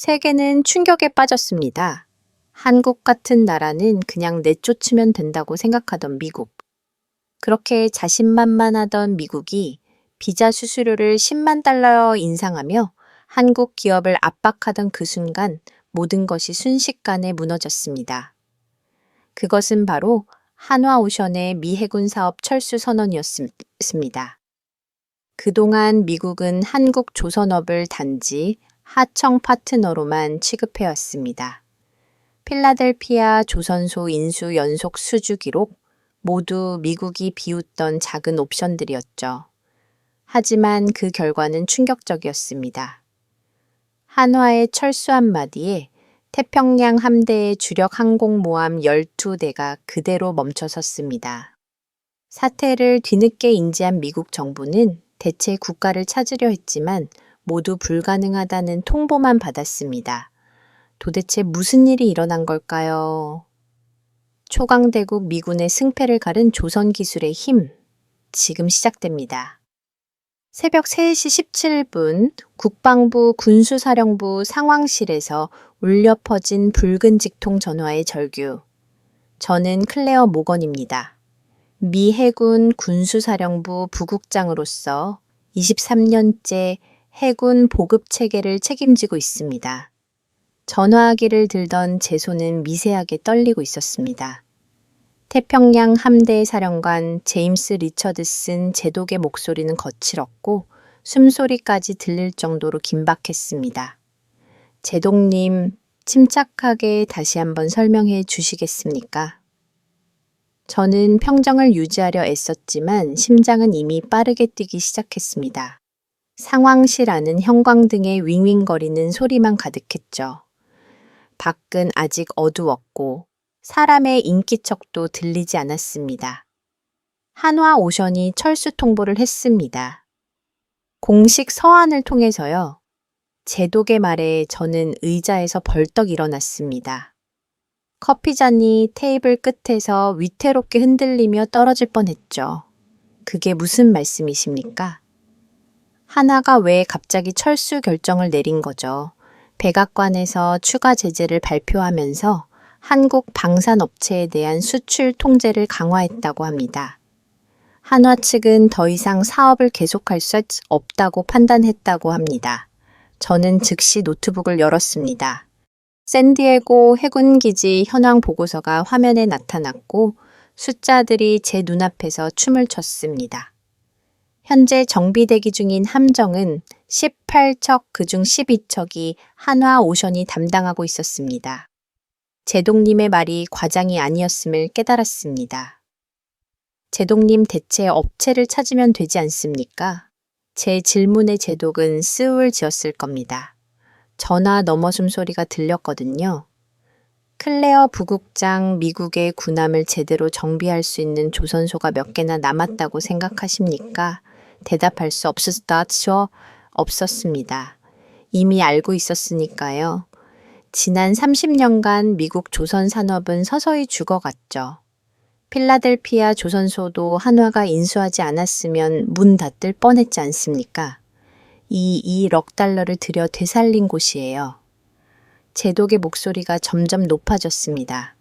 세계는 충격에 빠졌습니다. 한국 같은 나라는 그냥 내쫓으면 된다고 생각하던 미국. 그렇게 자신만만하던 미국이 비자 수수료를 10만 달러 인상하며 한국 기업을 압박하던 그 순간 모든 것이 순식간에 무너졌습니다. 그것은 바로 한화오션의 미 해군 사업 철수 선언이었습니다. 그동안 미국은 한국 조선업을 단지 하청 파트너로만 취급해왔습니다. 필라델피아 조선소 인수 연속 수주 기록 모두 미국이 비웃던 작은 옵션들이었죠. 하지만 그 결과는 충격적이었습니다. 한화의 철수 한마디에 태평양 함대의 주력 항공모함 12대가 그대로 멈춰섰습니다. 사태를 뒤늦게 인지한 미국 정부는 대체 국가를 찾으려 했지만 모두 불가능하다는 통보만 받았습니다. 도대체 무슨 일이 일어난 걸까요? 초강대국 미군의 승패를 가른 조선기술의 힘, 지금 시작됩니다. 새벽 3시 17분 국방부 군수사령부 상황실에서 울려 퍼진 붉은 직통 전화의 절규. 저는 클레어 모건입니다. 미 해군 군수사령부 부국장으로서 23년째 해군 보급 체계를 책임지고 있습니다. 전화기를 들던 제 손은 미세하게 떨리고 있었습니다. 태평양 함대 사령관 제임스 리처드슨 제독의 목소리는 거칠었고 숨소리까지 들릴 정도로 긴박했습니다. 제독님, 침착하게 다시 한번 설명해 주시겠습니까? 저는 평정을 유지하려 애썼지만 심장은 이미 빠르게 뛰기 시작했습니다. 상황실 안은 형광등의 윙윙거리는 소리만 가득했죠. 밖은 아직 어두웠고 사람의 인기척도 들리지 않았습니다. 한화오션이 철수 통보를 했습니다. 공식 서한을 통해서요. 제독의 말에 저는 의자에서 벌떡 일어났습니다. 커피잔이 테이블 끝에서 위태롭게 흔들리며 떨어질 뻔했죠. 그게 무슨 말씀이십니까? 한화가 왜 갑자기 철수 결정을 내린 거죠? 백악관에서 추가 제재를 발표하면서 한국 방산업체에 대한 수출 통제를 강화했다고 합니다. 한화 측은 더 이상 사업을 계속할 수 없다고 판단했다고 합니다. 저는 즉시 노트북을 열었습니다. 샌디에고 해군기지 현황 보고서가 화면에 나타났고 숫자들이 제 눈앞에서 춤을 췄습니다. 현재 정비 대기 중인 함정은 18척 그중 12척이 한화오션이 담당하고 있었습니다. 제독님의 말이 과장이 아니었음을 깨달았습니다. 제독님 대체 업체를 찾으면 되지 않습니까? 제 질문의 제독은 스을 지었을 겁니다. 전화 넘어숨 소리가 들렸거든요. 클레어 부국장, 미국의 군함을 제대로 정비할 수 있는 조선소가 몇 개나 남았다고 생각하십니까? 대답할 수 없었습니다. 이미 알고 있었으니까요. 지난 30년간 미국 조선 산업은 서서히 죽어갔죠. 필라델피아 조선소도 한화가 인수하지 않았으면 문 닫을 뻔했지 않습니까? 2억 달러를 들여 되살린 곳이에요. 제독의 목소리가 점점 높아졌습니다.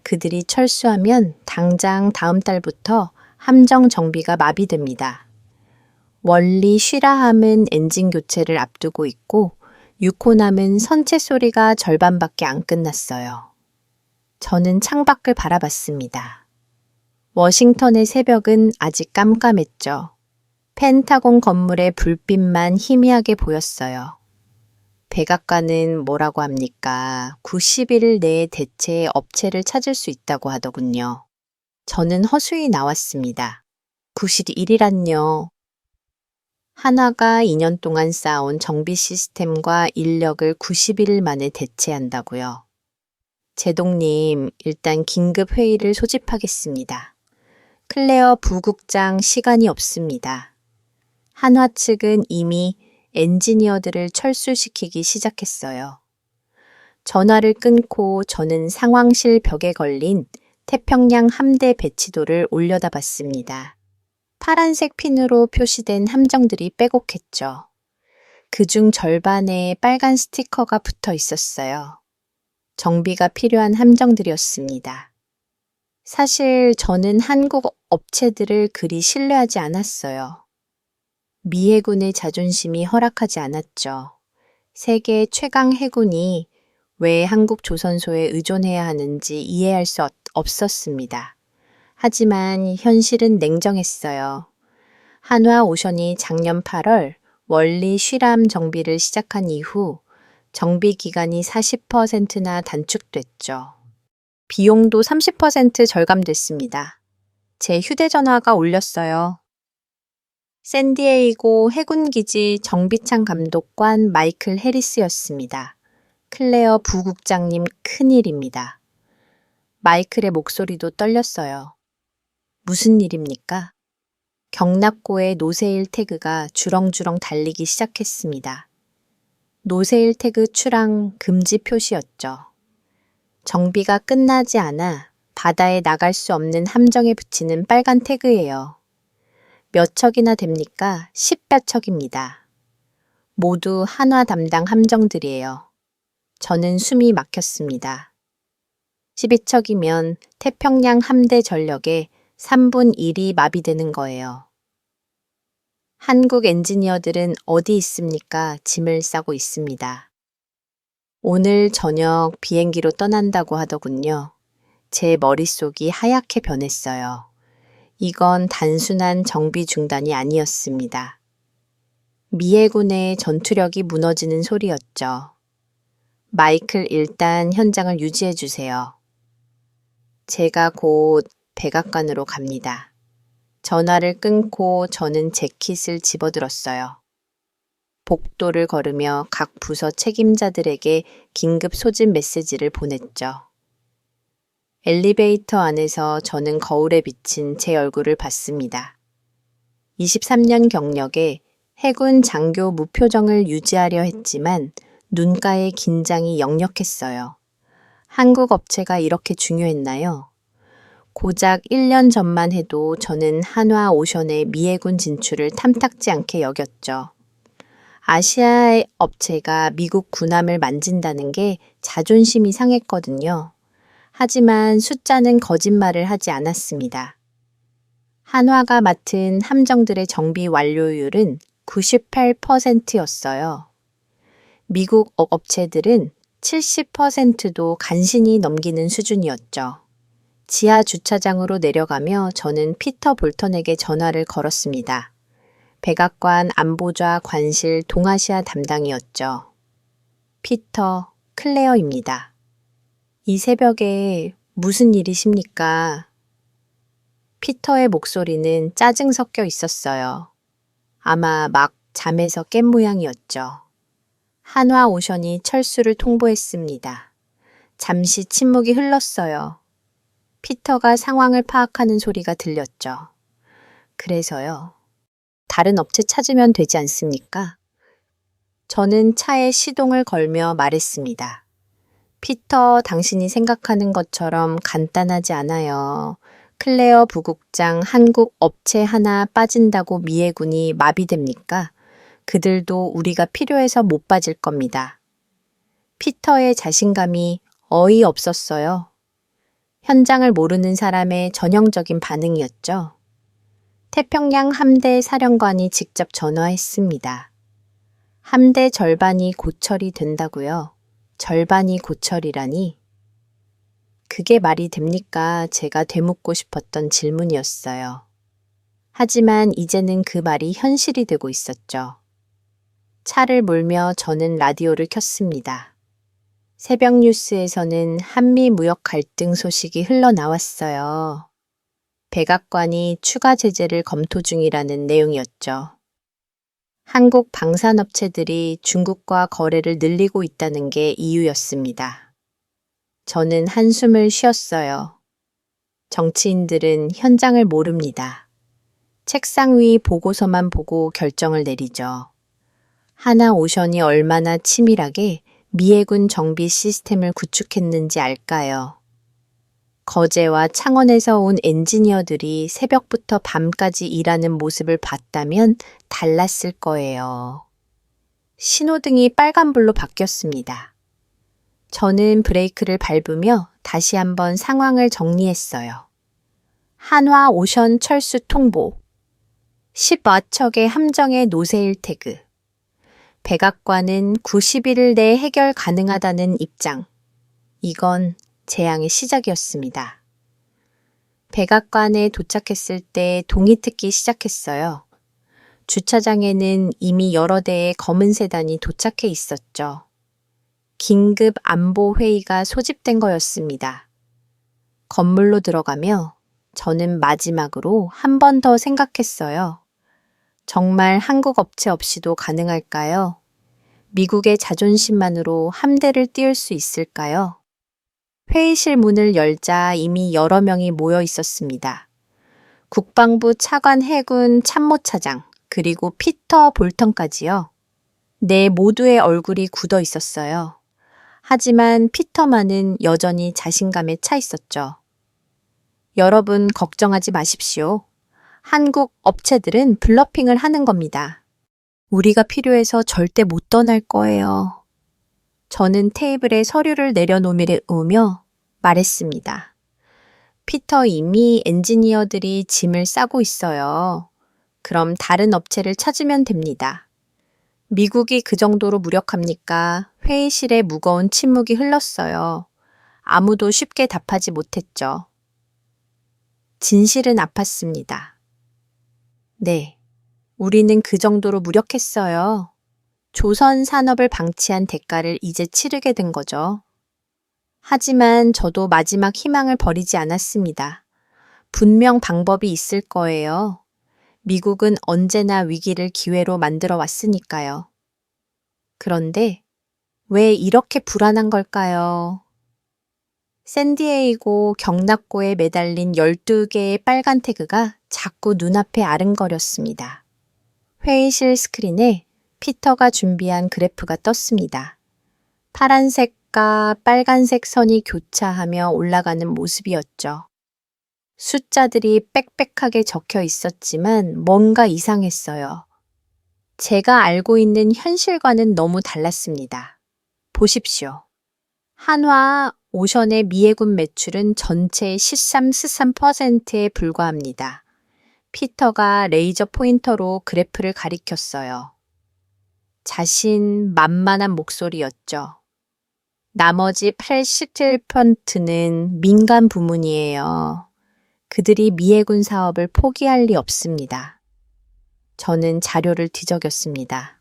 그들이 철수하면 당장 다음 달부터 함정 정비가 마비됩니다. 원리 쉬라함은 엔진 교체를 앞두고 있고 6호함은 선체 소리가 절반밖에 안 끝났어요. 저는 창밖을 바라봤습니다. 워싱턴의 새벽은 아직 깜깜했죠. 펜타곤 건물의 불빛만 희미하게 보였어요. 백악관은 뭐라고 합니까? 90일 내에 대체 업체를 찾을 수 있다고 하더군요. 저는 허수이 나왔습니다. 91일이란요. 한화가 2년 동안 쌓아온 정비 시스템과 인력을 90일 만에 대체한다고요. 제독님, 일단 긴급 회의를 소집하겠습니다. 클레어 부국장 시간이 없습니다. 한화 측은 이미 엔지니어들을 철수시키기 시작했어요. 전화를 끊고 저는 상황실 벽에 걸린 태평양 함대 배치도를 올려다봤습니다. 파란색 핀으로 표시된 함정들이 빼곡했죠. 그중 절반에 빨간 스티커가 붙어 있었어요. 정비가 필요한 함정들이었습니다. 사실 저는 한국 업체들을 그리 신뢰하지 않았어요. 미 해군의 자존심이 허락하지 않았죠. 세계 최강 해군이 왜 한국 조선소에 의존해야 하는지 이해할 수 없었습니다. 하지만 현실은 냉정했어요. 한화오션이 작년 8월 원리 쉬람 정비를 시작한 이후 정비 기간이 40%나 단축됐죠. 비용도 30% 절감됐습니다. 제 휴대전화가 울렸어요. 샌디에이고 해군기지 정비창 감독관 마이클 해리스였습니다. 클레어 부국장님 큰일입니다. 마이클의 목소리도 떨렸어요. 무슨 일입니까? 경납고의 노세일 태그가 주렁주렁 달리기 시작했습니다. 노세일 태그 출항 금지 표시였죠. 정비가 끝나지 않아 바다에 나갈 수 없는 함정에 붙이는 빨간 태그예요. 몇 척이나 됩니까? 10여 척입니다. 모두 한화 담당 함정들이에요. 저는 숨이 막혔습니다. 12척이면 태평양 함대 전력의 3분 1이 마비되는 거예요. 한국 엔지니어들은 어디 있습니까? 짐을 싸고 있습니다. 오늘 저녁 비행기로 떠난다고 하더군요. 제 머릿속이 하얗게 변했어요. 이건 단순한 정비 중단이 아니었습니다. 미 해군의 전투력이 무너지는 소리였죠. 마이클, 일단 현장을 유지해 주세요. 제가 곧 백악관으로 갑니다. 전화를 끊고 저는 재킷을 집어들었어요. 복도를 걸으며 각 부서 책임자들에게 긴급 소집 메시지를 보냈죠. 엘리베이터 안에서 저는 거울에 비친 제 얼굴을 봤습니다. 23년 경력에 해군 장교 무표정을 유지하려 했지만 눈가의 긴장이 역력했어요. 한국 업체가 이렇게 중요했나요? 고작 1년 전만 해도 저는 한화오션의 미 해군 진출을 탐탁지 않게 여겼죠. 아시아의 업체가 미국 군함을 만진다는 게 자존심이 상했거든요. 하지만 숫자는 거짓말을 하지 않았습니다. 한화가 맡은 함정들의 정비 완료율은 98%였어요. 미국 업체들은 70%도 간신히 넘기는 수준이었죠. 지하 주차장으로 내려가며 저는 피터 볼턴에게 전화를 걸었습니다. 백악관 안보좌 관실 동아시아 담당이었죠. 피터, 클레어입니다. 이 새벽에 무슨 일이십니까? 피터의 목소리는 짜증 섞여 있었어요. 아마 막 잠에서 깬 모양이었죠. 한화오션이 철수를 통보했습니다. 잠시 침묵이 흘렀어요. 피터가 상황을 파악하는 소리가 들렸죠. 그래서요. 다른 업체 찾으면 되지 않습니까? 저는 차에 시동을 걸며 말했습니다. 피터, 당신이 생각하는 것처럼 간단하지 않아요. 클레어 부국장 한국 업체 하나 빠진다고 미 해군이 마비됩니까? 그들도 우리가 필요해서 못 빠질 겁니다. 피터의 자신감이 어이없었어요. 현장을 모르는 사람의 전형적인 반응이었죠. 태평양 함대 사령관이 직접 전화했습니다. 함대 절반이 고철이 된다고요? 절반이 고철이라니? 그게 말이 됩니까? 제가 되묻고 싶었던 질문이었어요. 하지만 이제는 그 말이 현실이 되고 있었죠. 차를 몰며 저는 라디오를 켰습니다. 새벽 뉴스에서는 한미 무역 갈등 소식이 흘러나왔어요. 백악관이 추가 제재를 검토 중이라는 내용이었죠. 한국 방산업체들이 중국과 거래를 늘리고 있다는 게 이유였습니다. 저는 한숨을 쉬었어요. 정치인들은 현장을 모릅니다. 책상 위 보고서만 보고 결정을 내리죠. 한화오션이 얼마나 치밀하게 미 해군 정비 시스템을 구축했는지 알까요? 거제와 창원에서 온 엔지니어들이 새벽부터 밤까지 일하는 모습을 봤다면 달랐을 거예요. 신호등이 빨간불로 바뀌었습니다. 저는 브레이크를 밟으며 다시 한번 상황을 정리했어요. 한화 오션 철수 통보, 10와척의 함정의 노세일 태그, 백악관은 90일 내에 해결 가능하다는 입장. 이건 재앙의 시작이었습니다. 백악관에 도착했을 때 동이 트기 시작했어요. 주차장에는 이미 여러 대의 검은 세단이 도착해 있었죠. 긴급 안보 회의가 소집된 거였습니다. 건물로 들어가며 저는 마지막으로 한 번 더 생각했어요. 정말 한국 업체 없이도 가능할까요? 미국의 자존심만으로 함대를 띄울 수 있을까요? 회의실 문을 열자 이미 여러 명이 모여 있었습니다. 국방부 차관 해군 참모차장, 그리고 피터 볼턴까지요. 네, 모두의 얼굴이 굳어 있었어요. 하지만 피터만은 여전히 자신감에 차 있었죠. 여러분 걱정하지 마십시오. 한국 업체들은 블러핑을 하는 겁니다. 우리가 필요해서 절대 못 떠날 거예요. 저는 테이블에 서류를 내려놓으며 말했습니다. 피터, 이미 엔지니어들이 짐을 싸고 있어요. 그럼 다른 업체를 찾으면 됩니다. 미국이 그 정도로 무력합니까? 회의실에 무거운 침묵이 흘렀어요. 아무도 쉽게 답하지 못했죠. 진실은 아팠습니다. 네, 우리는 그 정도로 무력했어요. 조선 산업을 방치한 대가를 이제 치르게 된 거죠. 하지만 저도 마지막 희망을 버리지 않았습니다. 분명 방법이 있을 거예요. 미국은 언제나 위기를 기회로 만들어 왔으니까요. 그런데 왜 이렇게 불안한 걸까요? 샌디에이고 경납고에 매달린 12개의 빨간 태그가 자꾸 눈앞에 아른거렸습니다. 회의실 스크린에 피터가 준비한 그래프가 떴습니다. 파란색과 빨간색 선이 교차하며 올라가는 모습이었죠. 숫자들이 빽빽하게 적혀 있었지만 뭔가 이상했어요. 제가 알고 있는 현실과는 너무 달랐습니다. 보십시오. 한화 오션의 미해군 매출은 전체의 13%에 불과합니다. 피터가 레이저 포인터로 그래프를 가리켰어요. 자신만만한 목소리였죠. 나머지 87%는 민간 부문이에요. 그들이 미해군 사업을 포기할 리 없습니다. 저는 자료를 뒤적였습니다.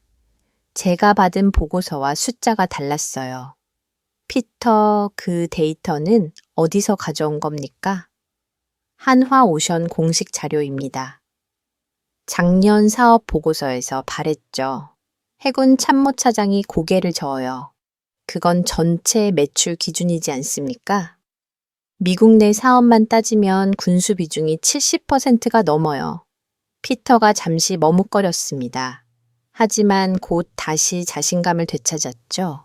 제가 받은 보고서와 숫자가 달랐어요. 피터, 그 데이터는 어디서 가져온 겁니까? 한화 오션 공식 자료입니다. 작년 사업 보고서에서 발했죠. 해군 참모차장이 고개를 저어요. 그건 전체 매출 기준이지 않습니까? 미국 내 사업만 따지면 군수 비중이 70%가 넘어요. 피터가 잠시 머뭇거렸습니다. 하지만 곧 다시 자신감을 되찾았죠.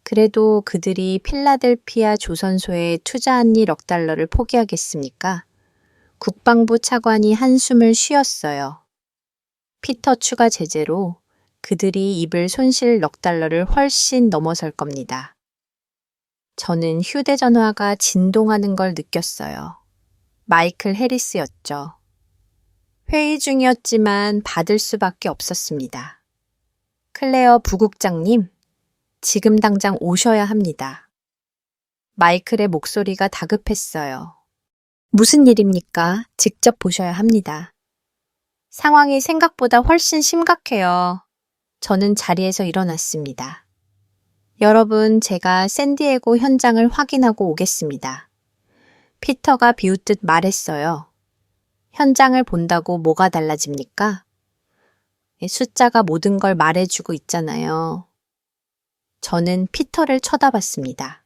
그래도 그들이 필라델피아 조선소에 투자한 일 억 달러를 포기하겠습니까? 국방부 차관이 한숨을 쉬었어요. 피터 추가 제재로 그들이 입을 손실 억 달러를 훨씬 넘어설 겁니다. 저는 휴대전화가 진동하는 걸 느꼈어요. 마이클 해리스였죠. 회의 중이었지만 받을 수밖에 없었습니다. 클레어 부국장님, 지금 당장 오셔야 합니다. 마이클의 목소리가 다급했어요. 무슨 일입니까? 직접 보셔야 합니다. 상황이 생각보다 훨씬 심각해요. 저는 자리에서 일어났습니다. 여러분, 제가 샌디에고 현장을 확인하고 오겠습니다. 피터가 비웃듯 말했어요. 현장을 본다고 뭐가 달라집니까? 숫자가 모든 걸 말해주고 있잖아요. 저는 피터를 쳐다봤습니다.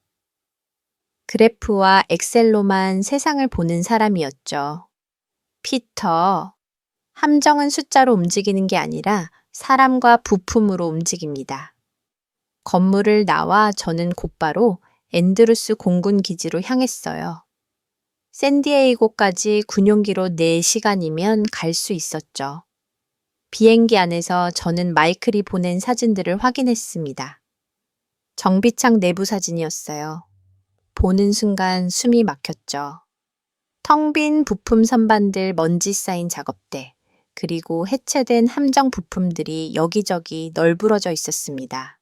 그래프와 엑셀로만 세상을 보는 사람이었죠. 피터, 함정은 숫자로 움직이는 게 아니라 사람과 부품으로 움직입니다. 건물을 나와 저는 곧바로 앤드루스 공군 기지로 향했어요. 샌디에이고까지 군용기로 4시간이면 갈 수 있었죠. 비행기 안에서 저는 마이클이 보낸 사진들을 확인했습니다. 정비창 내부 사진이었어요. 보는 순간 숨이 막혔죠. 텅 빈 부품 선반들, 먼지 쌓인 작업대, 그리고 해체된 함정 부품들이 여기저기 널브러져 있었습니다.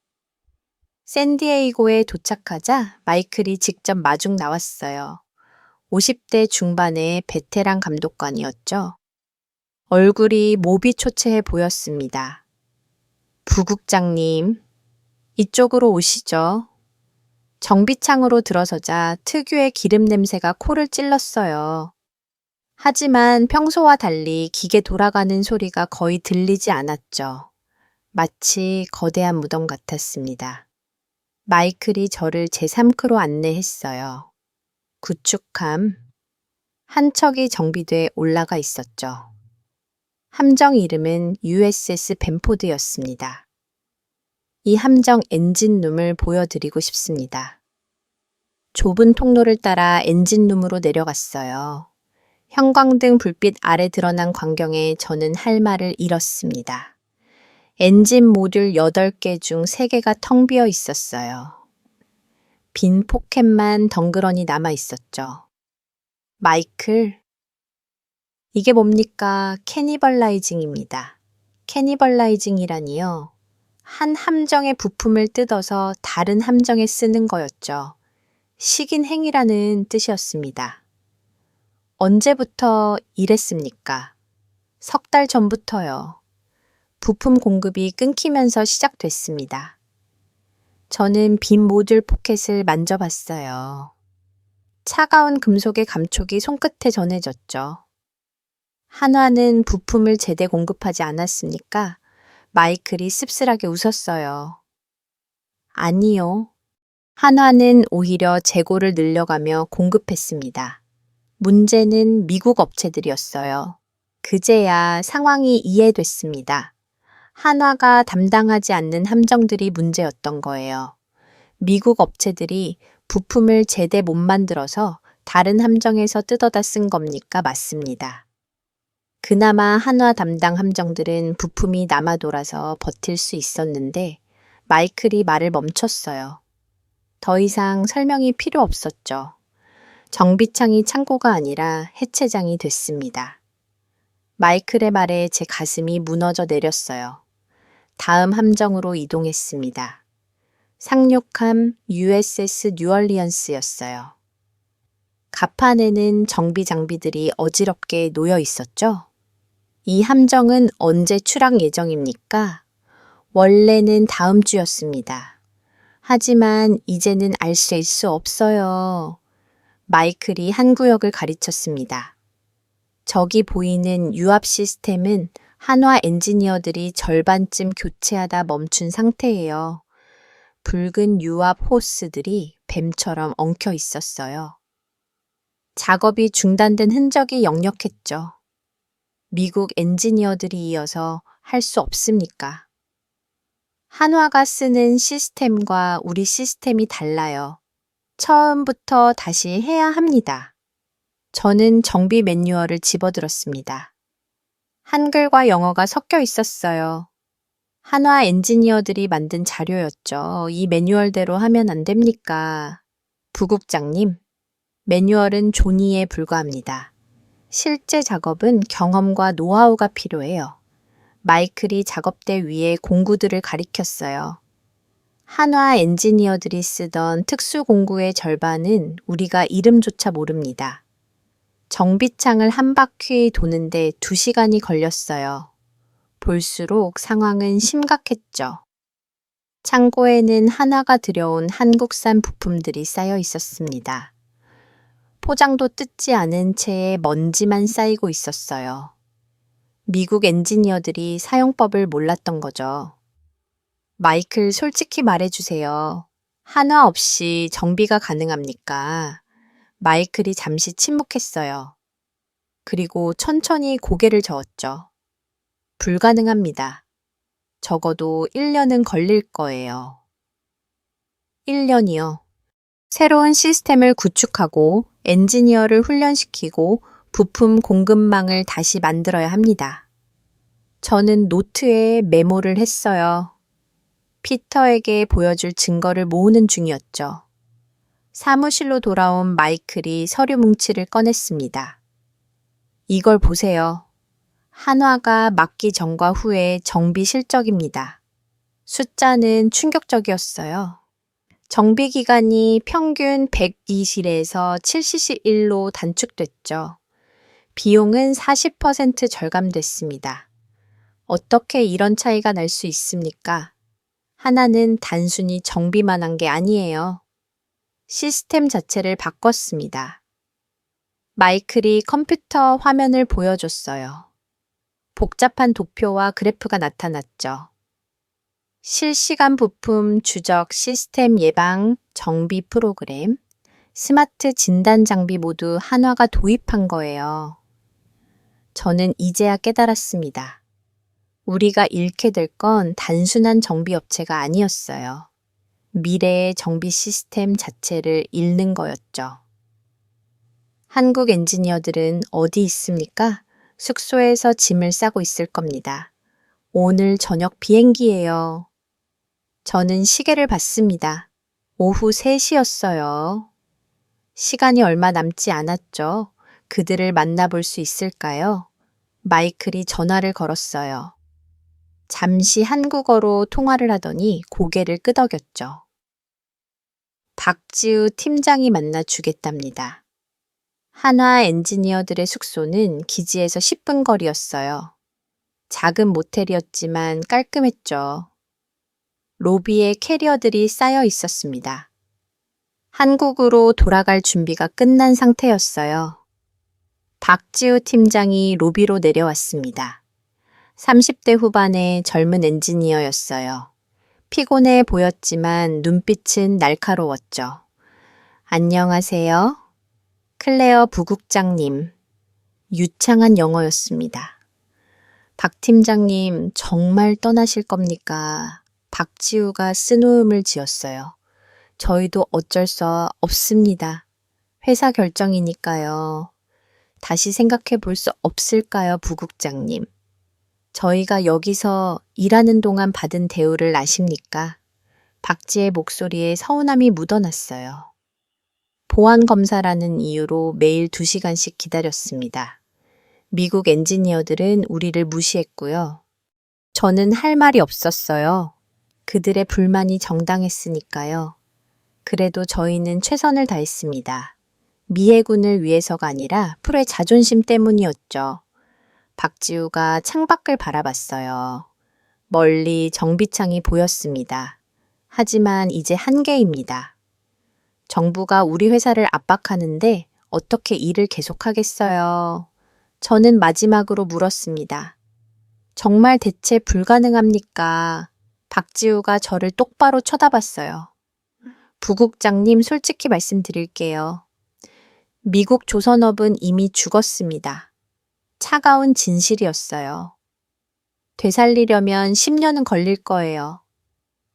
샌디에이고에 도착하자 마이클이 직접 마중 나왔어요. 50대 중반의 베테랑 감독관이었죠. 얼굴이 모비초췌해 보였습니다. 부국장님, 이쪽으로 오시죠. 정비창으로 들어서자 특유의 기름 냄새가 코를 찔렀어요. 하지만 평소와 달리 기계 돌아가는 소리가 거의 들리지 않았죠. 마치 거대한 무덤 같았습니다. 마이클이 저를 제3크로 안내했어요. 구축함, 한 척이 정비돼 올라가 있었죠. 함정 이름은 USS 벤포드였습니다. 이 함정 엔진룸을 보여드리고 싶습니다. 좁은 통로를 따라 엔진룸으로 내려갔어요. 형광등 불빛 아래 드러난 광경에 저는 할 말을 잃었습니다. 엔진 모듈 8개 중 3개가 텅 비어 있었어요. 빈 포켓만 덩그러니 남아 있었죠. 마이클, 이게 뭡니까? 캐니벌라이징입니다. 캐니벌라이징이라니요. 한 함정의 부품을 뜯어서 다른 함정에 쓰는 거였죠. 식인 행위라는 뜻이었습니다. 언제부터 이랬습니까? 3달 전부터요. 부품 공급이 끊기면서 시작됐습니다. 저는 빈 모듈 포켓을 만져봤어요. 차가운 금속의 감촉이 손끝에 전해졌죠. 한화는 부품을 제대 공급하지 않았습니까? 마이클이 씁쓸하게 웃었어요. 아니요. 한화는 오히려 재고를 늘려가며 공급했습니다. 문제는 미국 업체들이었어요. 그제야 상황이 이해됐습니다. 한화가 담당하지 않는 함정들이 문제였던 거예요. 미국 업체들이 부품을 제대 못 만들어서 다른 함정에서 뜯어다 쓴 겁니까? 맞습니다. 그나마 한화 담당 함정들은 부품이 남아 돌아서 버틸 수 있었는데 마이클이 말을 멈췄어요. 더 이상 설명이 필요 없었죠. 정비창이 창고가 아니라 해체장이 됐습니다. 마이클의 말에 제 가슴이 무너져 내렸어요. 다음 함정으로 이동했습니다. 상륙함 USS 뉴얼리언스였어요. 갑판에는 정비 장비들이 어지럽게 놓여 있었죠. 이 함정은 언제 출항 예정입니까? 원래는 다음 주였습니다. 하지만 이제는 알 수 없어요. 마이클이 한 구역을 가리쳤습니다. 저기 보이는 유압 시스템은 한화 엔지니어들이 절반쯤 교체하다 멈춘 상태예요. 붉은 유압 호스들이 뱀처럼 엉켜 있었어요. 작업이 중단된 흔적이 역력했죠. 미국 엔지니어들이 이어서 할 수 없습니까? 한화가 쓰는 시스템과 우리 시스템이 달라요. 처음부터 다시 해야 합니다. 저는 정비 매뉴얼을 집어들었습니다. 한글과 영어가 섞여 있었어요. 한화 엔지니어들이 만든 자료였죠. 이 매뉴얼대로 하면 안 됩니까? 부국장님, 매뉴얼은 종이에 불과합니다. 실제 작업은 경험과 노하우가 필요해요. 마이클이 작업대 위에 공구들을 가리켰어요. 한화 엔지니어들이 쓰던 특수 공구의 절반은 우리가 이름조차 모릅니다. 정비창을 한 바퀴 도는데 2시간이 걸렸어요. 볼수록 상황은 심각했죠. 창고에는 한화가 들여온 한국산 부품들이 쌓여 있었습니다. 포장도 뜯지 않은 채에 먼지만 쌓이고 있었어요. 미국 엔지니어들이 사용법을 몰랐던 거죠. 마이클, 솔직히 말해주세요. 한화 없이 정비가 가능합니까? 마이클이 잠시 침묵했어요. 그리고 천천히 고개를 저었죠. 불가능합니다. 적어도 1년은 걸릴 거예요. 1년이요. 새로운 시스템을 구축하고 엔지니어를 훈련시키고 부품 공급망을 다시 만들어야 합니다. 저는 노트에 메모를 했어요. 피터에게 보여줄 증거를 모으는 중이었죠. 사무실로 돌아온 마이클이 서류 뭉치를 꺼냈습니다. 이걸 보세요. 한화가 막기 전과 후의 정비 실적입니다. 숫자는 충격적이었어요. 정비 기간이 평균 120일에서 70일로 단축됐죠. 비용은 40% 절감됐습니다. 어떻게 이런 차이가 날 수 있습니까? 하나는 단순히 정비만 한 게 아니에요. 시스템 자체를 바꿨습니다. 마이클이 컴퓨터 화면을 보여줬어요. 복잡한 도표와 그래프가 나타났죠. 실시간 부품 추적 시스템 예방 정비 프로그램, 스마트 진단 장비 모두 한화가 도입한 거예요. 저는 이제야 깨달았습니다. 우리가 잃게 될 건 단순한 정비 업체가 아니었어요. 미래의 정비 시스템 자체를 잃는 거였죠. 한국 엔지니어들은 어디 있습니까? 숙소에서 짐을 싸고 있을 겁니다. 오늘 저녁 비행기예요. 저는 시계를 봤습니다. 오후 3시였어요. 시간이 얼마 남지 않았죠. 그들을 만나볼 수 있을까요? 마이클이 전화를 걸었어요. 잠시 한국어로 통화를 하더니 고개를 끄덕였죠. 박지우 팀장이 만나 주겠답니다. 한화 엔지니어들의 숙소는 기지에서 10분 거리였어요. 작은 모텔이었지만 깔끔했죠. 로비에 캐리어들이 쌓여 있었습니다. 한국으로 돌아갈 준비가 끝난 상태였어요. 박지우 팀장이 로비로 내려왔습니다. 30대 후반의 젊은 엔지니어였어요. 피곤해 보였지만 눈빛은 날카로웠죠. 안녕하세요. 클레어 부국장님. 유창한 영어였습니다. 박 팀장님, 정말 떠나실 겁니까? 박지우가 쓴호음을 지었어요. 저희도 어쩔 수 없습니다. 회사 결정이니까요. 다시 생각해 볼 수 없을까요, 부국장님? 저희가 여기서 일하는 동안 받은 대우를 아십니까? 박지의 목소리에 서운함이 묻어났어요. 보안검사라는 이유로 매일 2시간씩 기다렸습니다. 미국 엔지니어들은 우리를 무시했고요. 저는 할 말이 없었어요. 그들의 불만이 정당했으니까요. 그래도 저희는 최선을 다했습니다. 미해군을 위해서가 아니라 프로의 자존심 때문이었죠. 박지우가 창밖을 바라봤어요. 멀리 정비창이 보였습니다. 하지만 이제 한계입니다. 정부가 우리 회사를 압박하는데 어떻게 일을 계속하겠어요? 저는 마지막으로 물었습니다. 정말 대체 불가능합니까? 박지우가 저를 똑바로 쳐다봤어요. 부국장님, 솔직히 말씀드릴게요. 미국 조선업은 이미 죽었습니다. 차가운 진실이었어요. 되살리려면 10년은 걸릴 거예요.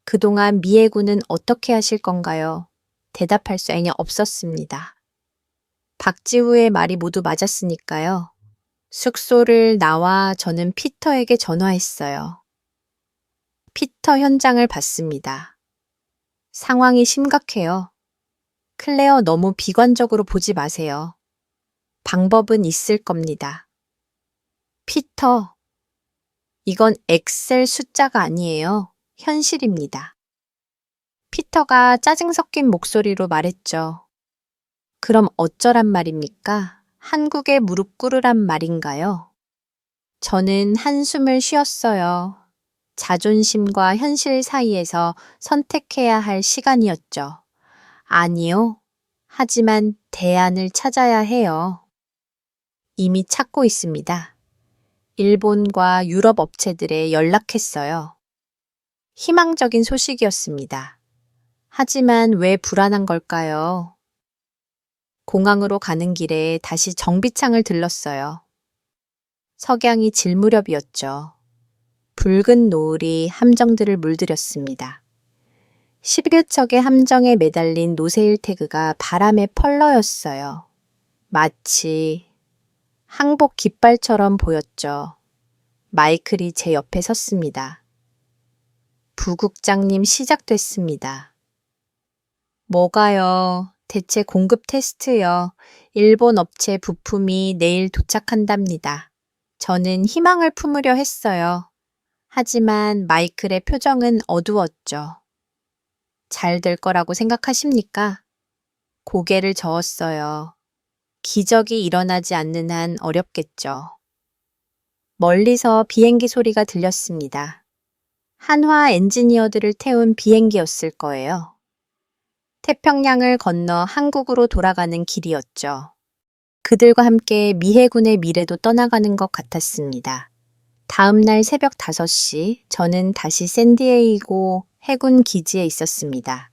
그동안 미해군은 어떻게 하실 건가요? 대답할 수 없었습니다. 박지우의 말이 모두 맞았으니까요. 숙소를 나와 저는 피터에게 전화했어요. 피터 현장을 봤습니다. 상황이 심각해요. 클레어 너무 비관적으로 보지 마세요. 방법은 있을 겁니다. 피터, 이건 엑셀 숫자가 아니에요. 현실입니다. 피터가 짜증 섞인 목소리로 말했죠. 그럼 어쩌란 말입니까? 한국에 무릎 꿇으란 말인가요? 저는 한숨을 쉬었어요. 자존심과 현실 사이에서 선택해야 할 시간이었죠. 아니요. 하지만 대안을 찾아야 해요. 이미 찾고 있습니다. 일본과 유럽 업체들에 연락했어요. 희망적인 소식이었습니다. 하지만 왜 불안한 걸까요? 공항으로 가는 길에 다시 정비창을 들렀어요. 석양이 질 무렵이었죠. 붉은 노을이 함정들을 물들였습니다. 11척의 함정에 매달린 노세일 태그가 바람에 펄러였어요. 마치 항복 깃발처럼 보였죠. 마이클이 제 옆에 섰습니다. 부국장님 시작됐습니다. 뭐가요? 대체 공급 테스트요. 일본 업체 부품이 내일 도착한답니다. 저는 희망을 품으려 했어요. 하지만 마이클의 표정은 어두웠죠. 잘 될 거라고 생각하십니까? 고개를 저었어요. 기적이 일어나지 않는 한 어렵겠죠. 멀리서 비행기 소리가 들렸습니다. 한화 엔지니어들을 태운 비행기였을 거예요. 태평양을 건너 한국으로 돌아가는 길이었죠. 그들과 함께 미해군의 미래도 떠나가는 것 같았습니다. 다음 날 새벽 5시 저는 다시 샌디에이고 해군 기지에 있었습니다.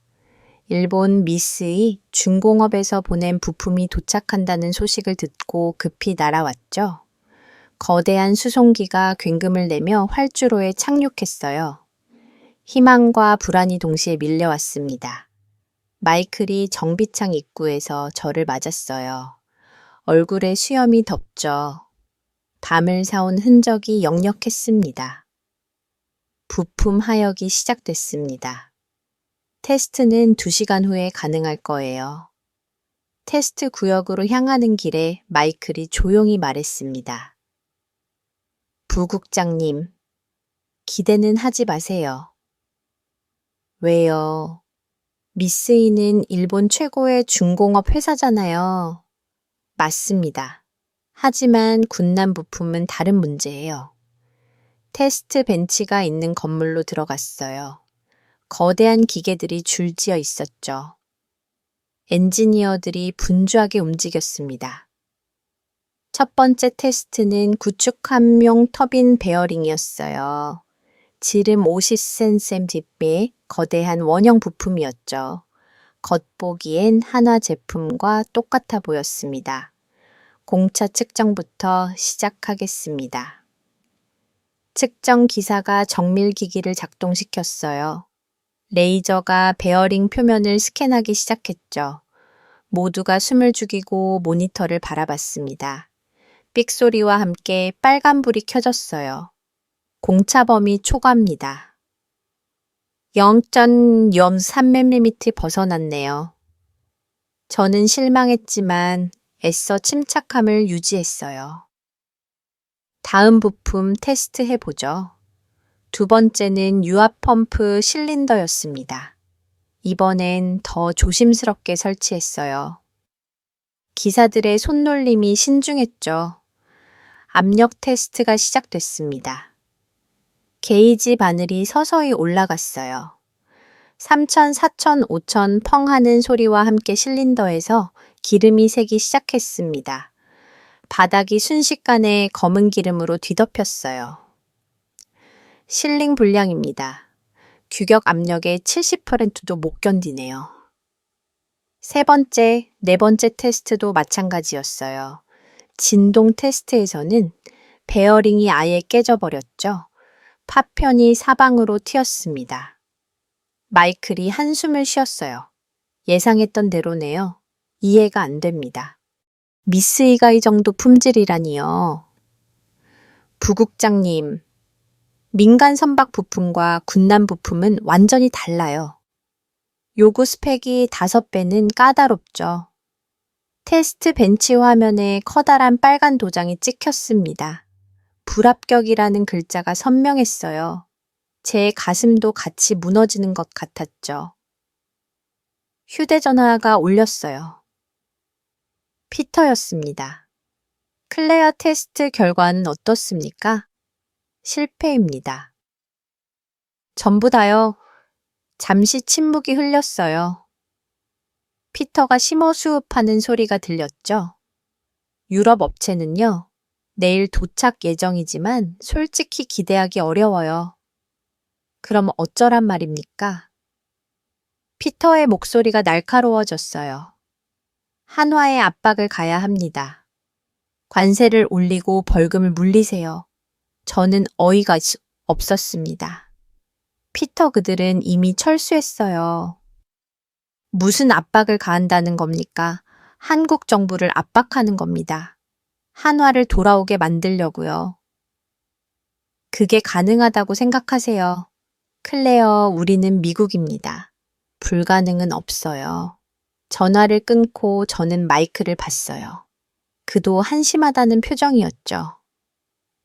일본 미스의 중공업에서 보낸 부품이 도착한다는 소식을 듣고 급히 날아왔죠. 거대한 수송기가 굉금을 내며 활주로에 착륙했어요. 희망과 불안이 동시에 밀려왔습니다. 마이클이 정비창 입구에서 저를 맞았어요. 얼굴에 수염이 덮죠. 밤을 사온 흔적이 역력했습니다. 부품 하역이 시작됐습니다. 테스트는 2시간 후에 가능할 거예요. 테스트 구역으로 향하는 길에 마이클이 조용히 말했습니다. 부국장님, 기대는 하지 마세요. 왜요? 미쓰이는 일본 최고의 중공업 회사잖아요. 맞습니다. 하지만 군난 부품은 다른 문제예요. 테스트 벤치가 있는 건물로 들어갔어요. 거대한 기계들이 줄지어 있었죠. 엔지니어들이 분주하게 움직였습니다. 첫 번째 테스트는 구축함용 터빈 베어링이었어요. 지름 50cm 뒷배의 거대한 원형 부품이었죠. 겉보기엔 한화 제품과 똑같아 보였습니다. 공차 측정부터 시작하겠습니다. 측정 기사가 정밀기기를 작동시켰어요. 레이저가 베어링 표면을 스캔하기 시작했죠. 모두가 숨을 죽이고 모니터를 바라봤습니다. 삑소리와 함께 빨간불이 켜졌어요. 공차범위 초과입니다. 0.03mm 벗어났네요. 저는 실망했지만 애써 침착함을 유지했어요. 다음 부품 테스트해보죠. 두 번째는 유압 펌프 실린더였습니다. 이번엔 더 조심스럽게 설치했어요. 기사들의 손놀림이 신중했죠. 압력 테스트가 시작됐습니다. 게이지 바늘이 서서히 올라갔어요. 3,000, 4,000, 5,000 펑 하는 소리와 함께 실린더에서 기름이 새기 시작했습니다. 바닥이 순식간에 검은 기름으로 뒤덮였어요. 실링 불량입니다. 규격 압력의 70%도 못 견디네요. 세 번째, 네 번째 테스트도 마찬가지였어요. 진동 테스트에서는 베어링이 아예 깨져버렸죠. 파편이 사방으로 튀었습니다. 마이클이 한숨을 쉬었어요. 예상했던 대로네요. 이해가 안 됩니다. 미쓰이가 이 정도 품질이라니요. 부국장님, 민간 선박 부품과 군난 부품은 완전히 달라요. 요구 스펙이 5배는 까다롭죠. 테스트 벤치 화면에 커다란 빨간 도장이 찍혔습니다. 불합격이라는 글자가 선명했어요. 제 가슴도 같이 무너지는 것 같았죠. 휴대전화가 울렸어요. 피터였습니다. 클레어 테스트 결과는 어떻습니까? 실패입니다. 전부 다요. 잠시 침묵이 흘렸어요. 피터가 심호수흡하는 소리가 들렸죠. 유럽 업체는요. 내일 도착 예정이지만 솔직히 기대하기 어려워요. 그럼 어쩌란 말입니까? 피터의 목소리가 날카로워졌어요. 한화의 압박을 가야 합니다. 관세를 올리고 벌금을 물리세요. 저는 어이가 없었습니다. 피터, 그들은 이미 철수했어요. 무슨 압박을 가한다는 겁니까? 한국 정부를 압박하는 겁니다. 한화를 돌아오게 만들려고요. 그게 가능하다고 생각하세요. 클레어, 우리는 미국입니다. 불가능은 없어요. 전화를 끊고 저는 마이크를 봤어요. 그도 한심하다는 표정이었죠.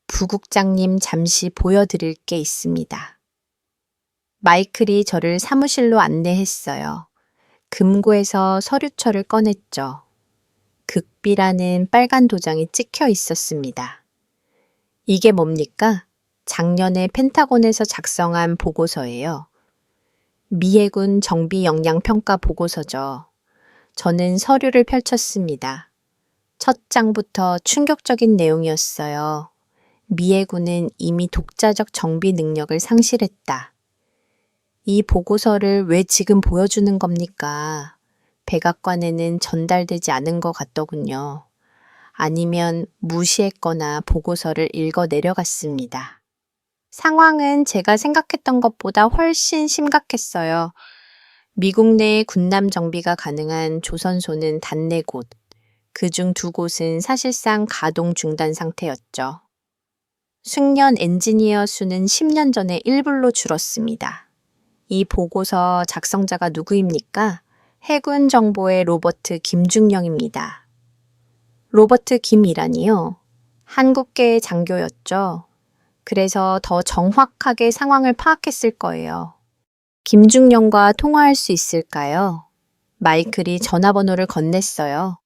부국장님, 잠시 보여드릴 게 있습니다. 마이클이 저를 사무실로 안내했어요. 금고에서 서류철을 꺼냈죠. 극비라는 빨간 도장이 찍혀 있었습니다. 이게 뭡니까? 작년에 펜타곤에서 작성한 보고서예요. 미 해군 정비 역량 평가 보고서죠. 저는 서류를 펼쳤습니다. 첫 장부터 충격적인 내용이었어요. 미 해군은 이미 독자적 정비 능력을 상실했다. 이 보고서를 왜 지금 보여주는 겁니까? 백악관에는 전달되지 않은 것 같더군요. 아니면 무시했거나 보고서를 읽어 내려갔습니다. 상황은 제가 생각했던 것보다 훨씬 심각했어요. 미국 내 군남 정비가 가능한 조선소는 단 4곳, 그중 2곳은 사실상 가동 중단 상태였죠. 숙련 엔지니어 수는 10년 전에 1불로 줄었습니다. 이 보고서 작성자가 누구입니까? 해군 정보의 로버트 김중령입니다. 로버트 김이라니요? 한국계의 장교였죠. 그래서 더 정확하게 상황을 파악했을 거예요. 김중령과 통화할 수 있을까요? 마이클이 전화번호를 건넸어요.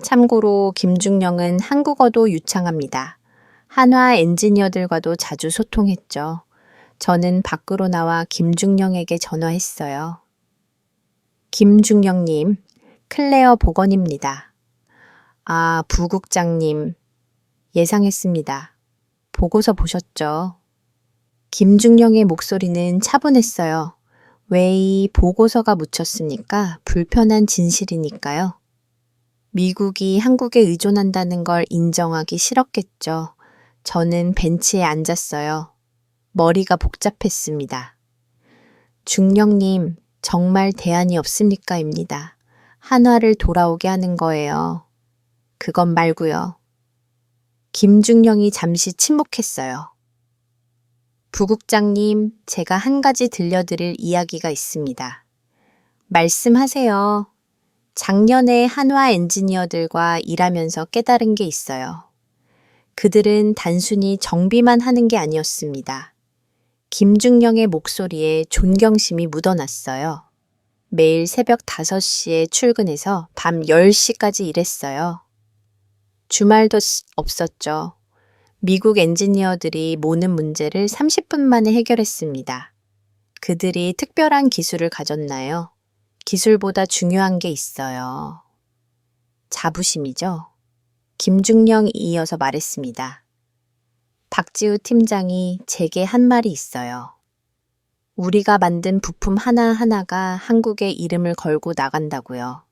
참고로 김중령은 한국어도 유창합니다. 한화 엔지니어들과도 자주 소통했죠. 저는 밖으로 나와 김중령에게 전화했어요. 김중령님, 클레어 보건입니다. 아, 부국장님. 예상했습니다. 보고서 보셨죠? 김중령의 목소리는 차분했어요. 왜 이 보고서가 묻혔습니까? 불편한 진실이니까요. 미국이 한국에 의존한다는 걸 인정하기 싫었겠죠. 저는 벤치에 앉았어요. 머리가 복잡했습니다. 중령님, 정말 대안이 없습니까?입니다. 한화를 돌아오게 하는 거예요. 그것 말고요. 김중령이 잠시 침묵했어요. 부국장님, 제가 한 가지 들려드릴 이야기가 있습니다. 말씀하세요. 작년에 한화 엔지니어들과 일하면서 깨달은 게 있어요. 그들은 단순히 정비만 하는 게 아니었습니다. 김중령의 목소리에 존경심이 묻어났어요. 매일 새벽 5시에 출근해서 밤 10시까지 일했어요. 주말도 없었죠. 미국 엔지니어들이 모는 문제를 30분 만에 해결했습니다. 그들이 특별한 기술을 가졌나요? 기술보다 중요한 게 있어요. 자부심이죠. 김중령이 이어서 말했습니다. 박지우 팀장이 제게 한 말이 있어요. 우리가 만든 부품 하나하나가 한국의 이름을 걸고 나간다고요.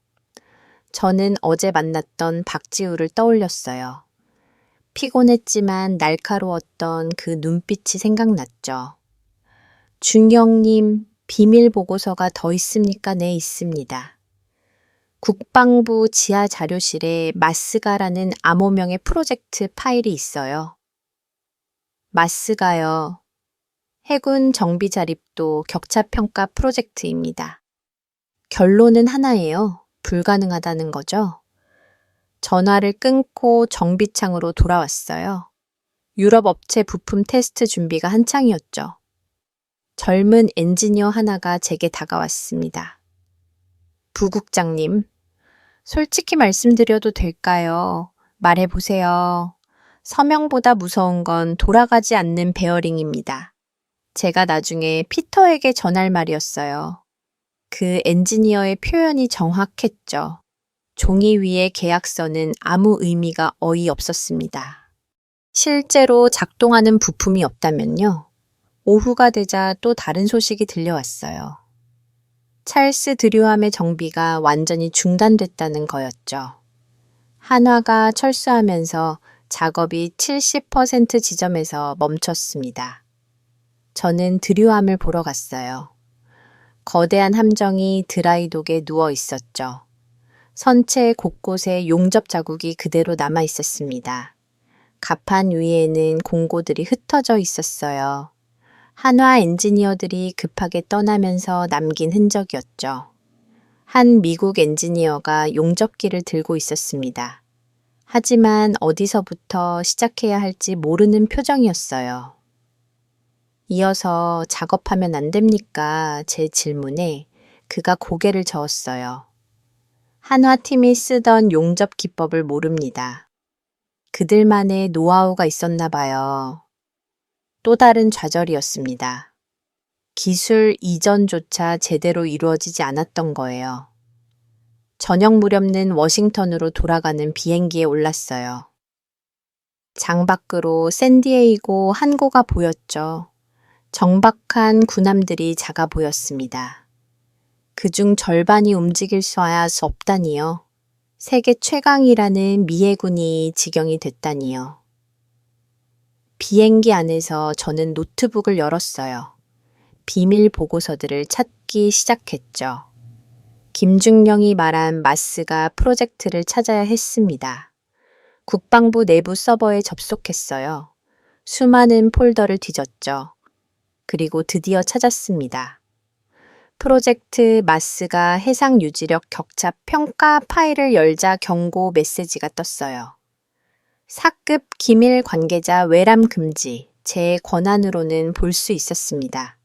저는 어제 만났던 박지우를 떠올렸어요. 피곤했지만 날카로웠던 그 눈빛이 생각났죠. 중령님, 비밀 보고서가 더 있습니까? 네, 있습니다. 국방부 지하 자료실에 마스가라는 암호명의 프로젝트 파일이 있어요. 마스가요. 해군 정비 자립도 격차평가 프로젝트입니다. 결론은 하나예요. 불가능하다는 거죠. 전화를 끊고 정비창으로 돌아왔어요. 유럽 업체 부품 테스트 준비가 한창이었죠. 젊은 엔지니어 하나가 제게 다가왔습니다. 부국장님, 솔직히 말씀드려도 될까요? 말해보세요. 서명보다 무서운 건 돌아가지 않는 베어링입니다. 제가 나중에 피터에게 전할 말이었어요. 그 엔지니어의 표현이 정확했죠. 종이 위의 계약서는 아무 의미가 어이없었습니다. 실제로 작동하는 부품이 없다면요. 오후가 되자 또 다른 소식이 들려왔어요. 찰스 드류함의 정비가 완전히 중단됐다는 거였죠. 한화가 철수하면서 작업이 70% 지점에서 멈췄습니다. 저는 드류함을 보러 갔어요. 거대한 함정이 드라이독에 누워 있었죠. 선체 곳곳에 용접 자국이 그대로 남아 있었습니다. 갑판 위에는 공고들이 흩어져 있었어요. 한화 엔지니어들이 급하게 떠나면서 남긴 흔적이었죠. 한 미국 엔지니어가 용접기를 들고 있었습니다. 하지만 어디서부터 시작해야 할지 모르는 표정이었어요. 이어서 작업하면 안 됩니까? 제 질문에 그가 고개를 저었어요. 한화팀이 쓰던 용접 기법을 모릅니다. 그들만의 노하우가 있었나 봐요. 또 다른 좌절이었습니다. 기술 이전조차 제대로 이루어지지 않았던 거예요. 저녁 무렵는 워싱턴으로 돌아가는 비행기에 올랐어요. 창밖으로 샌디에이고 항구가 보였죠. 정박한 군함들이 작아 보였습니다. 그중 절반이 움직일 수 없다니요. 세계 최강이라는 미해군이 지경이 됐다니요. 비행기 안에서 저는 노트북을 열었어요. 비밀 보고서들을 찾기 시작했죠. 김중령이 말한 마스가 프로젝트를 찾아야 했습니다. 국방부 내부 서버에 접속했어요. 수많은 폴더를 뒤졌죠. 그리고 드디어 찾았습니다. 프로젝트 마스가 해상 유지력 격차 평가 파일을 열자 경고 메시지가 떴어요. 사급 기밀 관계자 외람 금지, 제 권한으로는 볼 수 있었습니다.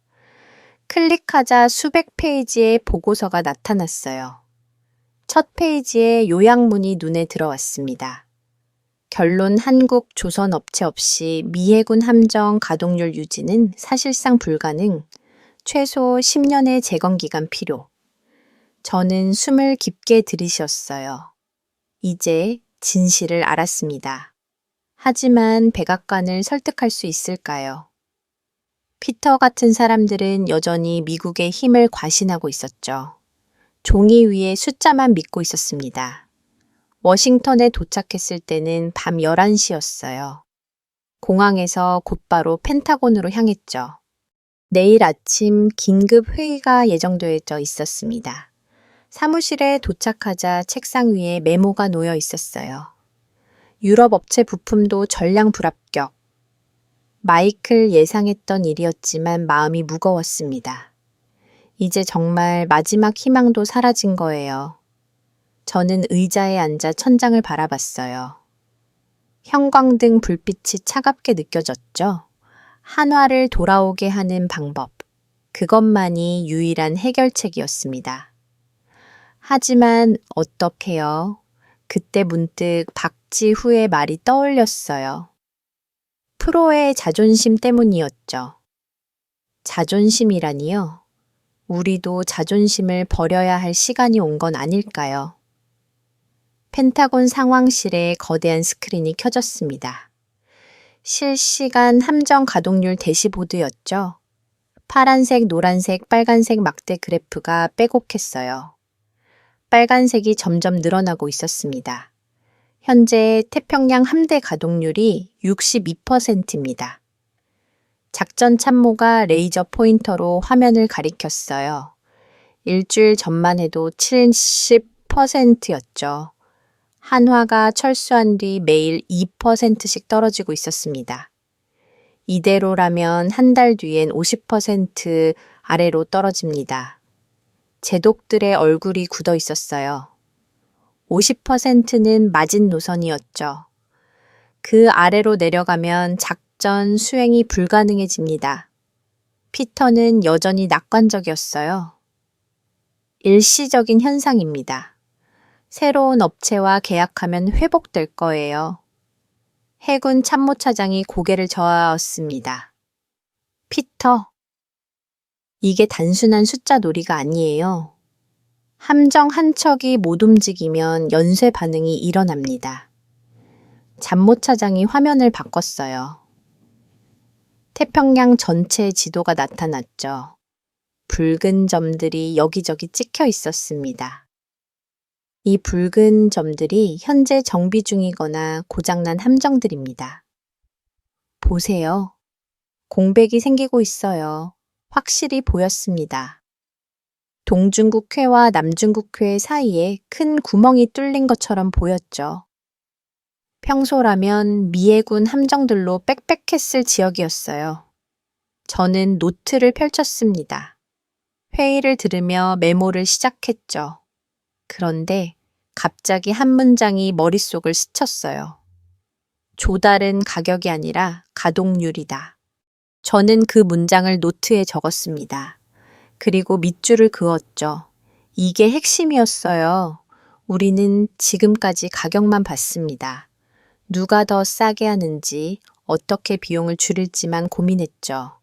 클릭하자 수백 페이지의 보고서가 나타났어요. 첫 페이지에 요약문이 눈에 들어왔습니다. 결론 한국 조선 업체 없이 미해군 함정 가동률 유지는 사실상 불가능. 최소 10년의 재건기간 필요. 저는 숨을 깊게 들이쉬었어요. 이제 진실을 알았습니다. 하지만 백악관을 설득할 수 있을까요? 피터 같은 사람들은 여전히 미국의 힘을 과신하고 있었죠. 종이 위에 숫자만 믿고 있었습니다. 워싱턴에 도착했을 때는 밤 11시였어요. 공항에서 곧바로 펜타곤으로 향했죠. 내일 아침 긴급 회의가 예정되어 있었습니다. 사무실에 도착하자 책상 위에 메모가 놓여 있었어요. 유럽 업체 부품도 전량 불합격. 마이클 예상했던 일이었지만 마음이 무거웠습니다. 이제 정말 마지막 희망도 사라진 거예요. 저는 의자에 앉아 천장을 바라봤어요. 형광등 불빛이 차갑게 느껴졌죠. 한화를 돌아오게 하는 방법. 그것만이 유일한 해결책이었습니다. 하지만 어떡해요? 그때 문득 박지후의 말이 떠올렸어요. 프로의 자존심 때문이었죠. 자존심이라니요? 우리도 자존심을 버려야 할 시간이 온 건 아닐까요? 펜타곤 상황실에 거대한 스크린이 켜졌습니다. 실시간 함정 가동률 대시보드였죠. 파란색, 노란색, 빨간색 막대 그래프가 빼곡했어요. 빨간색이 점점 늘어나고 있었습니다. 현재 태평양 함대 가동률이 62%입니다. 작전 참모가 레이저 포인터로 화면을 가리켰어요. 일주일 전만 해도 70%였죠. 한화가 철수한 뒤 매일 2%씩 떨어지고 있었습니다. 이대로라면 한 달 뒤엔 50% 아래로 떨어집니다. 제독들의 얼굴이 굳어 있었어요. 50%는 마진노선이었죠. 그 아래로 내려가면 작전 수행이 불가능해집니다. 피터는 여전히 낙관적이었어요. 일시적인 현상입니다. 새로운 업체와 계약하면 회복될 거예요. 해군 참모차장이 고개를 저었습니다. 피터, 이게 단순한 숫자 놀이가 아니에요. 함정 한 척이 못 움직이면 연쇄 반응이 일어납니다. 참모차장이 화면을 바꿨어요. 태평양 전체 지도가 나타났죠. 붉은 점들이 여기저기 찍혀 있었습니다. 이 붉은 점들이 현재 정비 중이거나 고장난 함정들입니다. 보세요. 공백이 생기고 있어요. 확실히 보였습니다. 동중국해와 남중국해 사이에 큰 구멍이 뚫린 것처럼 보였죠. 평소라면 미해군 함정들로 빽빽했을 지역이었어요. 저는 노트를 펼쳤습니다. 회의를 들으며 메모를 시작했죠. 그런데 갑자기 한 문장이 머릿속을 스쳤어요. 조달은 가격이 아니라 가동률이다. 저는 그 문장을 노트에 적었습니다. 그리고 밑줄을 그었죠. 이게 핵심이었어요. 우리는 지금까지 가격만 봤습니다. 누가 더 싸게 하는지, 어떻게 비용을 줄일지만 고민했죠.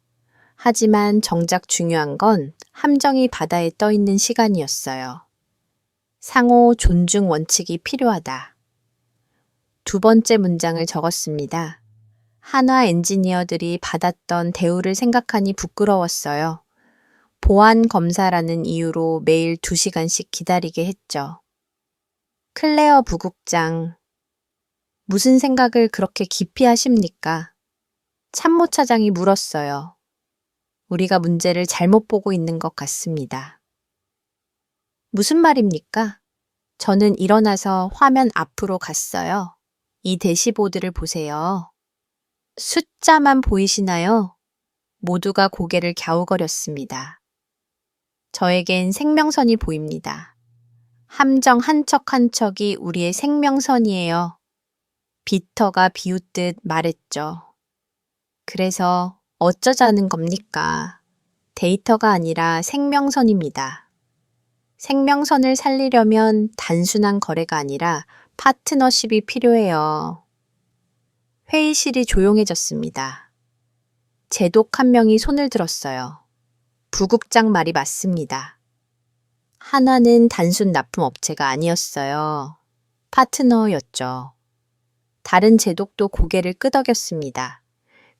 하지만 정작 중요한 건 함정이 바다에 떠 있는 시간이었어요. 상호 존중 원칙이 필요하다. 두 번째 문장을 적었습니다. 한화 엔지니어들이 받았던 대우를 생각하니 부끄러웠어요. 보안 검사라는 이유로 매일 2시간씩 기다리게 했죠. 클레어 부국장, 무슨 생각을 그렇게 깊이 하십니까? 참모차장이 물었어요. 우리가 문제를 잘못 보고 있는 것 같습니다. 무슨 말입니까? 저는 일어나서 화면 앞으로 갔어요. 이 대시보드를 보세요. 숫자만 보이시나요? 모두가 고개를 갸우거렸습니다. 저에겐 생명선이 보입니다. 함정 한 척 한 척이 우리의 생명선이에요. 비터가 비웃듯 말했죠. 그래서 어쩌자는 겁니까? 데이터가 아니라 생명선입니다. 생명선을 살리려면 단순한 거래가 아니라 파트너십이 필요해요. 회의실이 조용해졌습니다. 제독 한 명이 손을 들었어요. 부국장 말이 맞습니다. 한화는 단순 납품업체가 아니었어요. 파트너였죠. 다른 제독도 고개를 끄덕였습니다.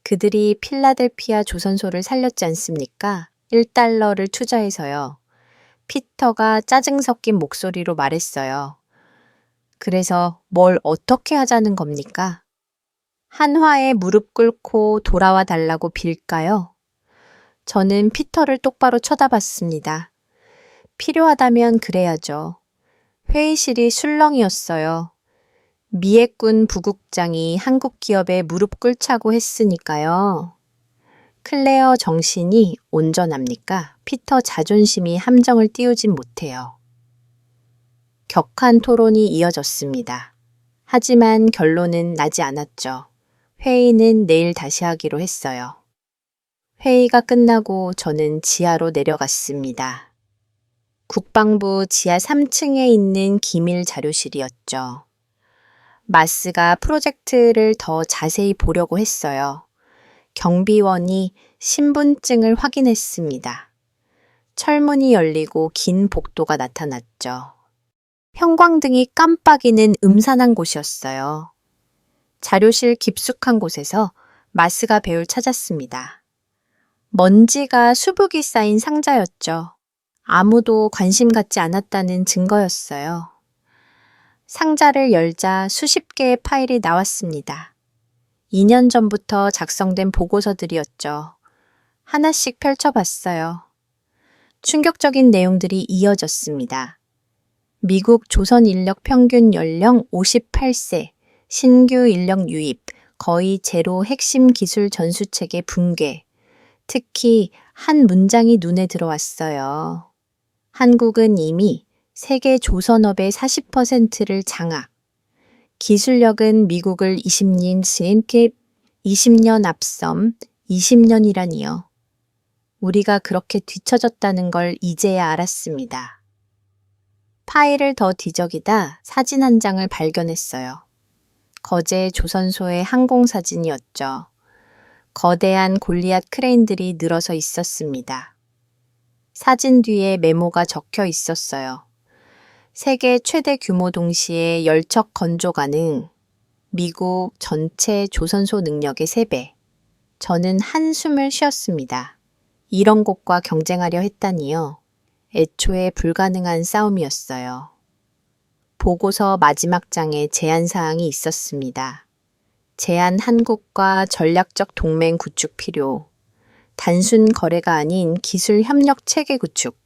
그들이 필라델피아 조선소를 살렸지 않습니까? 1달러를 투자해서요. 피터가 짜증 섞인 목소리로 말했어요. 그래서 뭘 어떻게 하자는 겁니까? 한화에 무릎 꿇고 돌아와 달라고 빌까요? 저는 피터를 똑바로 쳐다봤습니다. 필요하다면 그래야죠. 회의실이 술렁이었어요. 미해군 부국장이 한국 기업에 무릎 꿇자고 했으니까요. 클레어 정신이 온전합니까? 피터 자존심이 함정을 띄우진 못해요. 격한 토론이 이어졌습니다. 하지만 결론은 나지 않았죠. 회의는 내일 다시 하기로 했어요. 회의가 끝나고 저는 지하로 내려갔습니다. 국방부 지하 3층에 있는 기밀 자료실이었죠. 마스가 프로젝트를 더 자세히 보려고 했어요. 경비원이 신분증을 확인했습니다. 철문이 열리고 긴 복도가 나타났죠. 형광등이 깜빡이는 음산한 곳이었어요. 자료실 깊숙한 곳에서 마스가 배울 찾았습니다. 먼지가 수북이 쌓인 상자였죠. 아무도 관심 갖지 않았다는 증거였어요. 상자를 열자 수십 개의 파일이 나왔습니다. 2년 전부터 작성된 보고서들이었죠. 하나씩 펼쳐봤어요. 충격적인 내용들이 이어졌습니다. 미국 조선 인력 평균 연령 58세, 신규 인력 유입, 거의 제로 핵심 기술 전수체계 붕괴. 특히 한 문장이 눈에 들어왔어요. 한국은 이미 세계 조선업의 40%를 장악. 기술력은 미국을 20년 앞섬 20년이라니요. 우리가 그렇게 뒤처졌다는 걸 이제야 알았습니다. 파일을 더 뒤적이다 사진 한 장을 발견했어요. 거제 조선소의 항공사진이었죠. 거대한 골리앗 크레인들이 늘어서 있었습니다. 사진 뒤에 메모가 적혀 있었어요. 세계 최대 규모 동시에 열척 건조 가능, 미국 전체 조선소 능력의 3배. 저는 한숨을 쉬었습니다. 이런 곳과 경쟁하려 했다니요. 애초에 불가능한 싸움이었어요. 보고서 마지막 장에 제안사항이 있었습니다. 제한 한국과 전략적 동맹 구축 필요. 단순 거래가 아닌 기술 협력 체계 구축.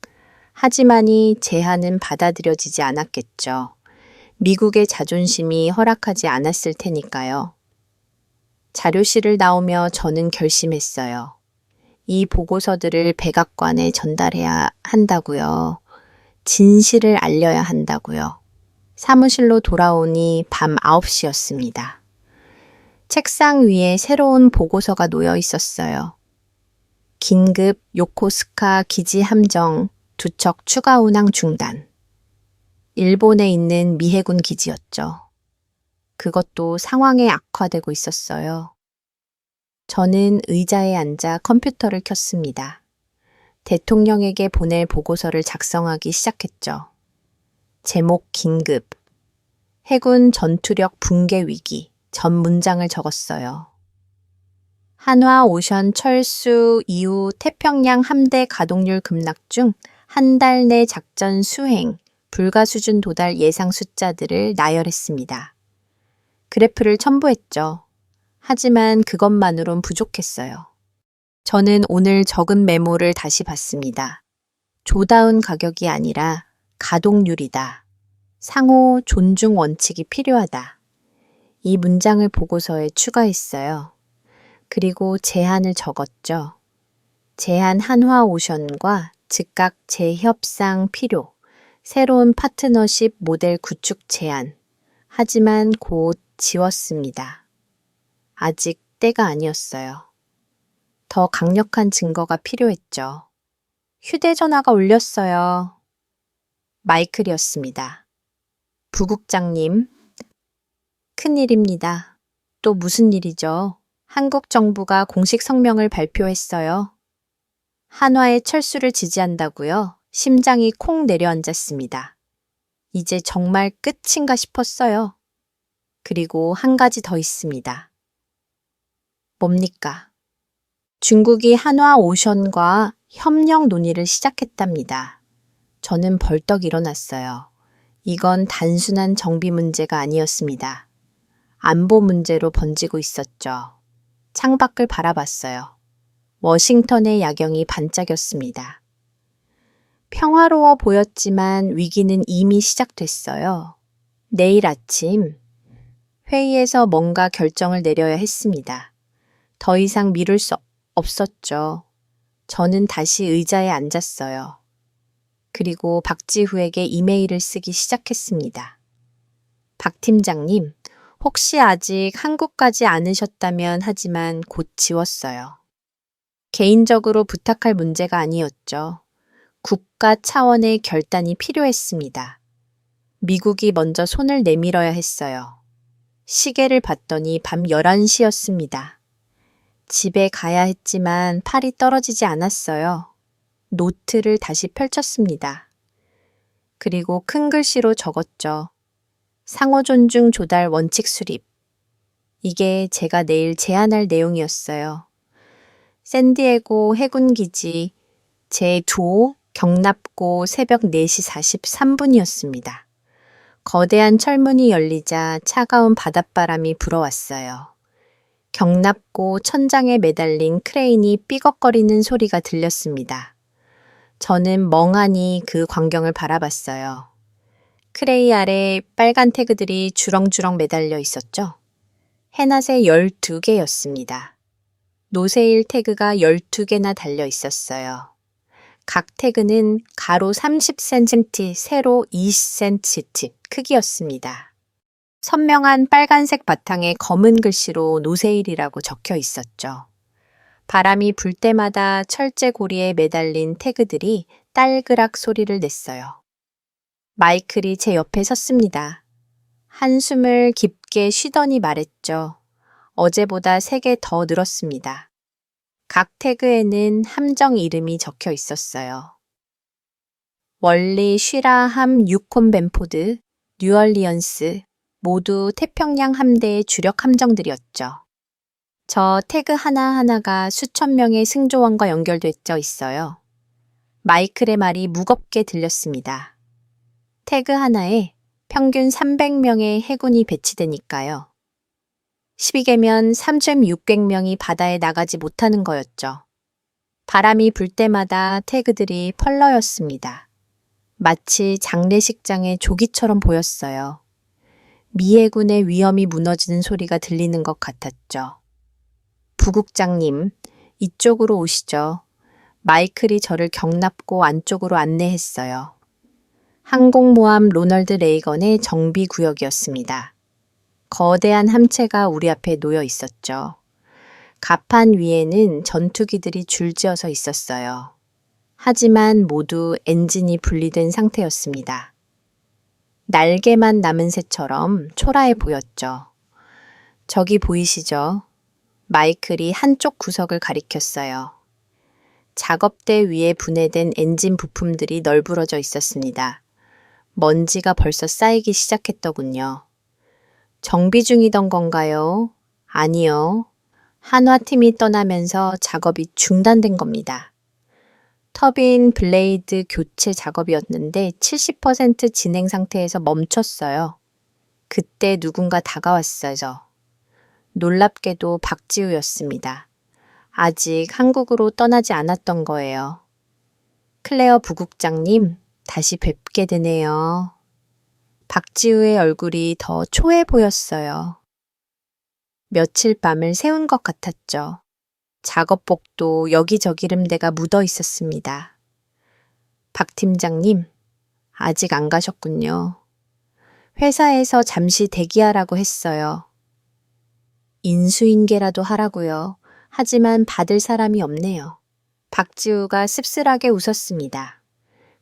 하지만 이 제안은 받아들여지지 않았겠죠. 미국의 자존심이 허락하지 않았을 테니까요. 자료실을 나오며 저는 결심했어요. 이 보고서들을 백악관에 전달해야 한다고요. 진실을 알려야 한다고요. 사무실로 돌아오니 밤 9시였습니다. 책상 위에 새로운 보고서가 놓여 있었어요. 긴급 요코스카 기지 함정 2척 추가 운항 중단. 일본에 있는 미 해군 기지였죠. 그것도 상황이 악화되고 있었어요. 저는 의자에 앉아 컴퓨터를 켰습니다. 대통령에게 보낼 보고서를 작성하기 시작했죠. 제목 긴급. 해군 전투력 붕괴 위기. 전 문장을 적었어요. 한화 오션 철수 이후 태평양 함대 가동률 급락 중 한 달 내 작전 수행, 불가 수준 도달 예상 숫자들을 나열했습니다. 그래프를 첨부했죠. 하지만 그것만으론 부족했어요. 저는 오늘 적은 메모를 다시 봤습니다. 조다운 가격이 아니라 가동률이다. 상호 존중 원칙이 필요하다. 이 문장을 보고서에 추가했어요. 그리고 제안을 적었죠. 제한 한화오션과 즉각 재협상 필요, 새로운 파트너십 모델 구축 제안. 하지만 곧 지웠습니다. 아직 때가 아니었어요. 더 강력한 증거가 필요했죠. 휴대전화가 울렸어요. 마이클이었습니다. 부국장님, 큰일입니다. 또 무슨 일이죠? 한국 정부가 공식 성명을 발표했어요. 한화의 철수를 지지한다고요? 심장이 콩 내려앉았습니다. 이제 정말 끝인가 싶었어요. 그리고 한 가지 더 있습니다. 뭡니까? 중국이 한화 오션과 협력 논의를 시작했답니다. 저는 벌떡 일어났어요. 이건 단순한 정비 문제가 아니었습니다. 안보 문제로 번지고 있었죠. 창밖을 바라봤어요. 워싱턴의 야경이 반짝였습니다. 평화로워 보였지만 위기는 이미 시작됐어요. 내일 아침 회의에서 뭔가 결정을 내려야 했습니다. 더 이상 미룰 수 없었죠. 저는 다시 의자에 앉았어요. 그리고 박지후에게 이메일을 쓰기 시작했습니다. 박 팀장님, 혹시 아직 한국 가지 않으셨다면 하지만 곧 지웠어요. 개인적으로 부탁할 문제가 아니었죠. 국가 차원의 결단이 필요했습니다. 미국이 먼저 손을 내밀어야 했어요. 시계를 봤더니 밤 11시였습니다. 집에 가야 했지만 팔이 떨어지지 않았어요. 노트를 다시 펼쳤습니다. 그리고 큰 글씨로 적었죠. 상호 존중 조달 원칙 수립. 이게 제가 내일 제안할 내용이었어요. 샌디에고 해군기지 제2호 경납고 새벽 4시 43분이었습니다. 거대한 철문이 열리자 차가운 바닷바람이 불어왔어요. 경납고 천장에 매달린 크레인이 삐걱거리는 소리가 들렸습니다. 저는 멍하니 그 광경을 바라봤어요. 크레이 아래 빨간 태그들이 주렁주렁 매달려 있었죠. 해낫에 12개였습니다. 노세일 태그가 12개나 달려 있었어요. 각 태그는 가로 30cm, 세로 20cm 크기였습니다. 선명한 빨간색 바탕에 검은 글씨로 노세일이라고 적혀 있었죠. 바람이 불 때마다 철제 고리에 매달린 태그들이 딸그락 소리를 냈어요. 마이클이 제 옆에 섰습니다. 한숨을 깊게 쉬더니 말했죠. 어제보다 3개 더 늘었습니다. 각 태그에는 함정 이름이 적혀 있었어요. 월리, 쉬라함, 유콘 벤포드, 뉴얼리언스 모두 태평양 함대의 주력 함정들이었죠. 저 태그 하나하나가 수천 명의 승조원과 연결되어 있어요. 마이클의 말이 무겁게 들렸습니다. 태그 하나에 평균 300명의 해군이 배치되니까요. 12개면 3,600명이 바다에 나가지 못하는 거였죠. 바람이 불 때마다 태그들이 펄럭였습니다. 마치 장례식장의 조기처럼 보였어요. 미해군의 위험이 무너지는 소리가 들리는 것 같았죠. 부국장님, 이쪽으로 오시죠. 마이클이 저를 경납고 안쪽으로 안내했어요. 항공모함 로널드 레이건의 정비 구역이었습니다. 거대한 함체가 우리 앞에 놓여 있었죠. 갑판 위에는 전투기들이 줄지어서 있었어요. 하지만 모두 엔진이 분리된 상태였습니다. 날개만 남은 새처럼 초라해 보였죠. 저기 보이시죠? 마이클이 한쪽 구석을 가리켰어요. 작업대 위에 분해된 엔진 부품들이 널브러져 있었습니다. 먼지가 벌써 쌓이기 시작했더군요. 정비 중이던 건가요? 아니요. 한화팀이 떠나면서 작업이 중단된 겁니다. 터빈 블레이드 교체 작업이었는데 70% 진행 상태에서 멈췄어요. 그때 누군가 다가왔어요. 놀랍게도 박지우였습니다. 아직 한국으로 떠나지 않았던 거예요. 클레어 부국장님, 다시 뵙게 되네요. 박지우의 얼굴이 더 초해 보였어요. 며칠 밤을 새운 것 같았죠. 작업복도 여기저기 름대가 묻어 있었습니다. 박 팀장님, 아직 안 가셨군요. 회사에서 잠시 대기하라고 했어요. 인수인계라도 하라고요. 하지만 받을 사람이 없네요. 박지우가 씁쓸하게 웃었습니다.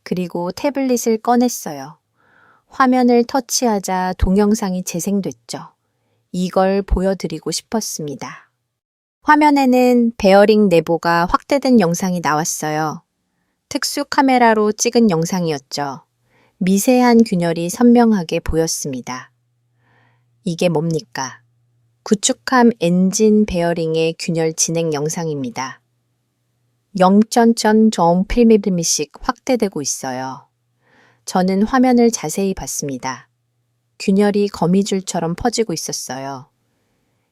그리고 태블릿을 꺼냈어요. 화면을 터치하자 동영상이 재생됐죠. 이걸 보여드리고 싶었습니다. 화면에는 베어링 내부가 확대된 영상이 나왔어요. 특수 카메라로 찍은 영상이었죠. 미세한 균열이 선명하게 보였습니다. 이게 뭡니까? 구축함 엔진 베어링의 균열 진행 영상입니다. 0.0필미씩 확대되고 있어요. 저는 화면을 자세히 봤습니다. 균열이 거미줄처럼 퍼지고 있었어요.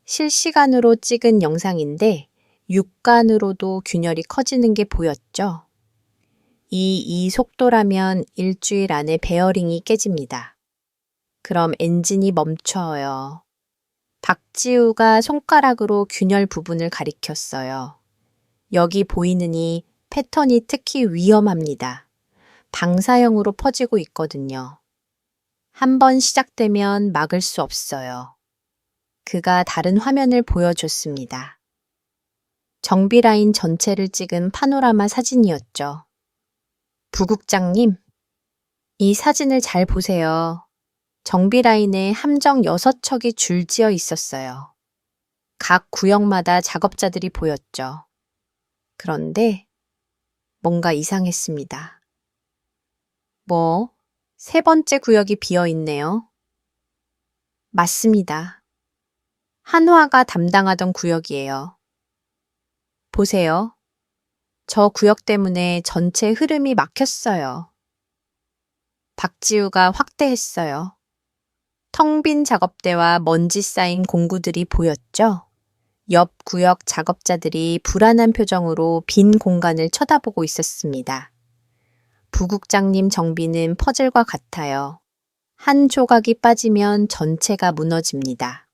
실시간으로 찍은 영상인데 육간으로도 균열이 커지는 게 보였죠. 이 속도라면 일주일 안에 베어링이 깨집니다. 그럼 엔진이 멈춰요. 박지우가 손가락으로 균열 부분을 가리켰어요. 여기 보이는 이 패턴이 특히 위험합니다. 방사형으로 퍼지고 있거든요. 한번 시작되면 막을 수 없어요. 그가 다른 화면을 보여줬습니다. 정비 라인 전체를 찍은 파노라마 사진이었죠. 부국장님, 이 사진을 잘 보세요. 정비 라인에 함정 6척이 줄지어 있었어요. 각 구역마다 작업자들이 보였죠. 그런데 뭔가 이상했습니다. 세 번째 구역이 비어 있네요. 맞습니다. 한화가 담당하던 구역이에요. 보세요. 저 구역 때문에 전체 흐름이 막혔어요. 박지우가 확대했어요. 텅 빈 작업대와 먼지 쌓인 공구들이 보였죠? 옆 구역 작업자들이 불안한 표정으로 빈 공간을 쳐다보고 있었습니다. 부국장님 정비는 퍼즐과 같아요. 한 조각이 빠지면 전체가 무너집니다.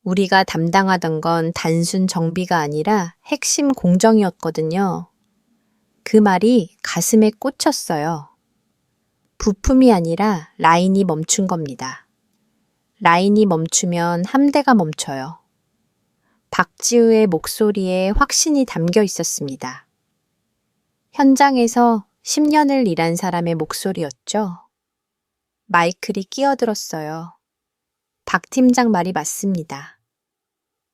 우리가 담당하던 건 단순 정비가 아니라 핵심 공정이었거든요. 그 말이 가슴에 꽂혔어요. 부품이 아니라 라인이 멈춘 겁니다. 라인이 멈추면 함대가 멈춰요. 박지우의 목소리에 확신이 담겨 있었습니다. 현장에서 10년을 일한 사람의 목소리였죠. 마이클이 끼어들었어요. 박 팀장 말이 맞습니다.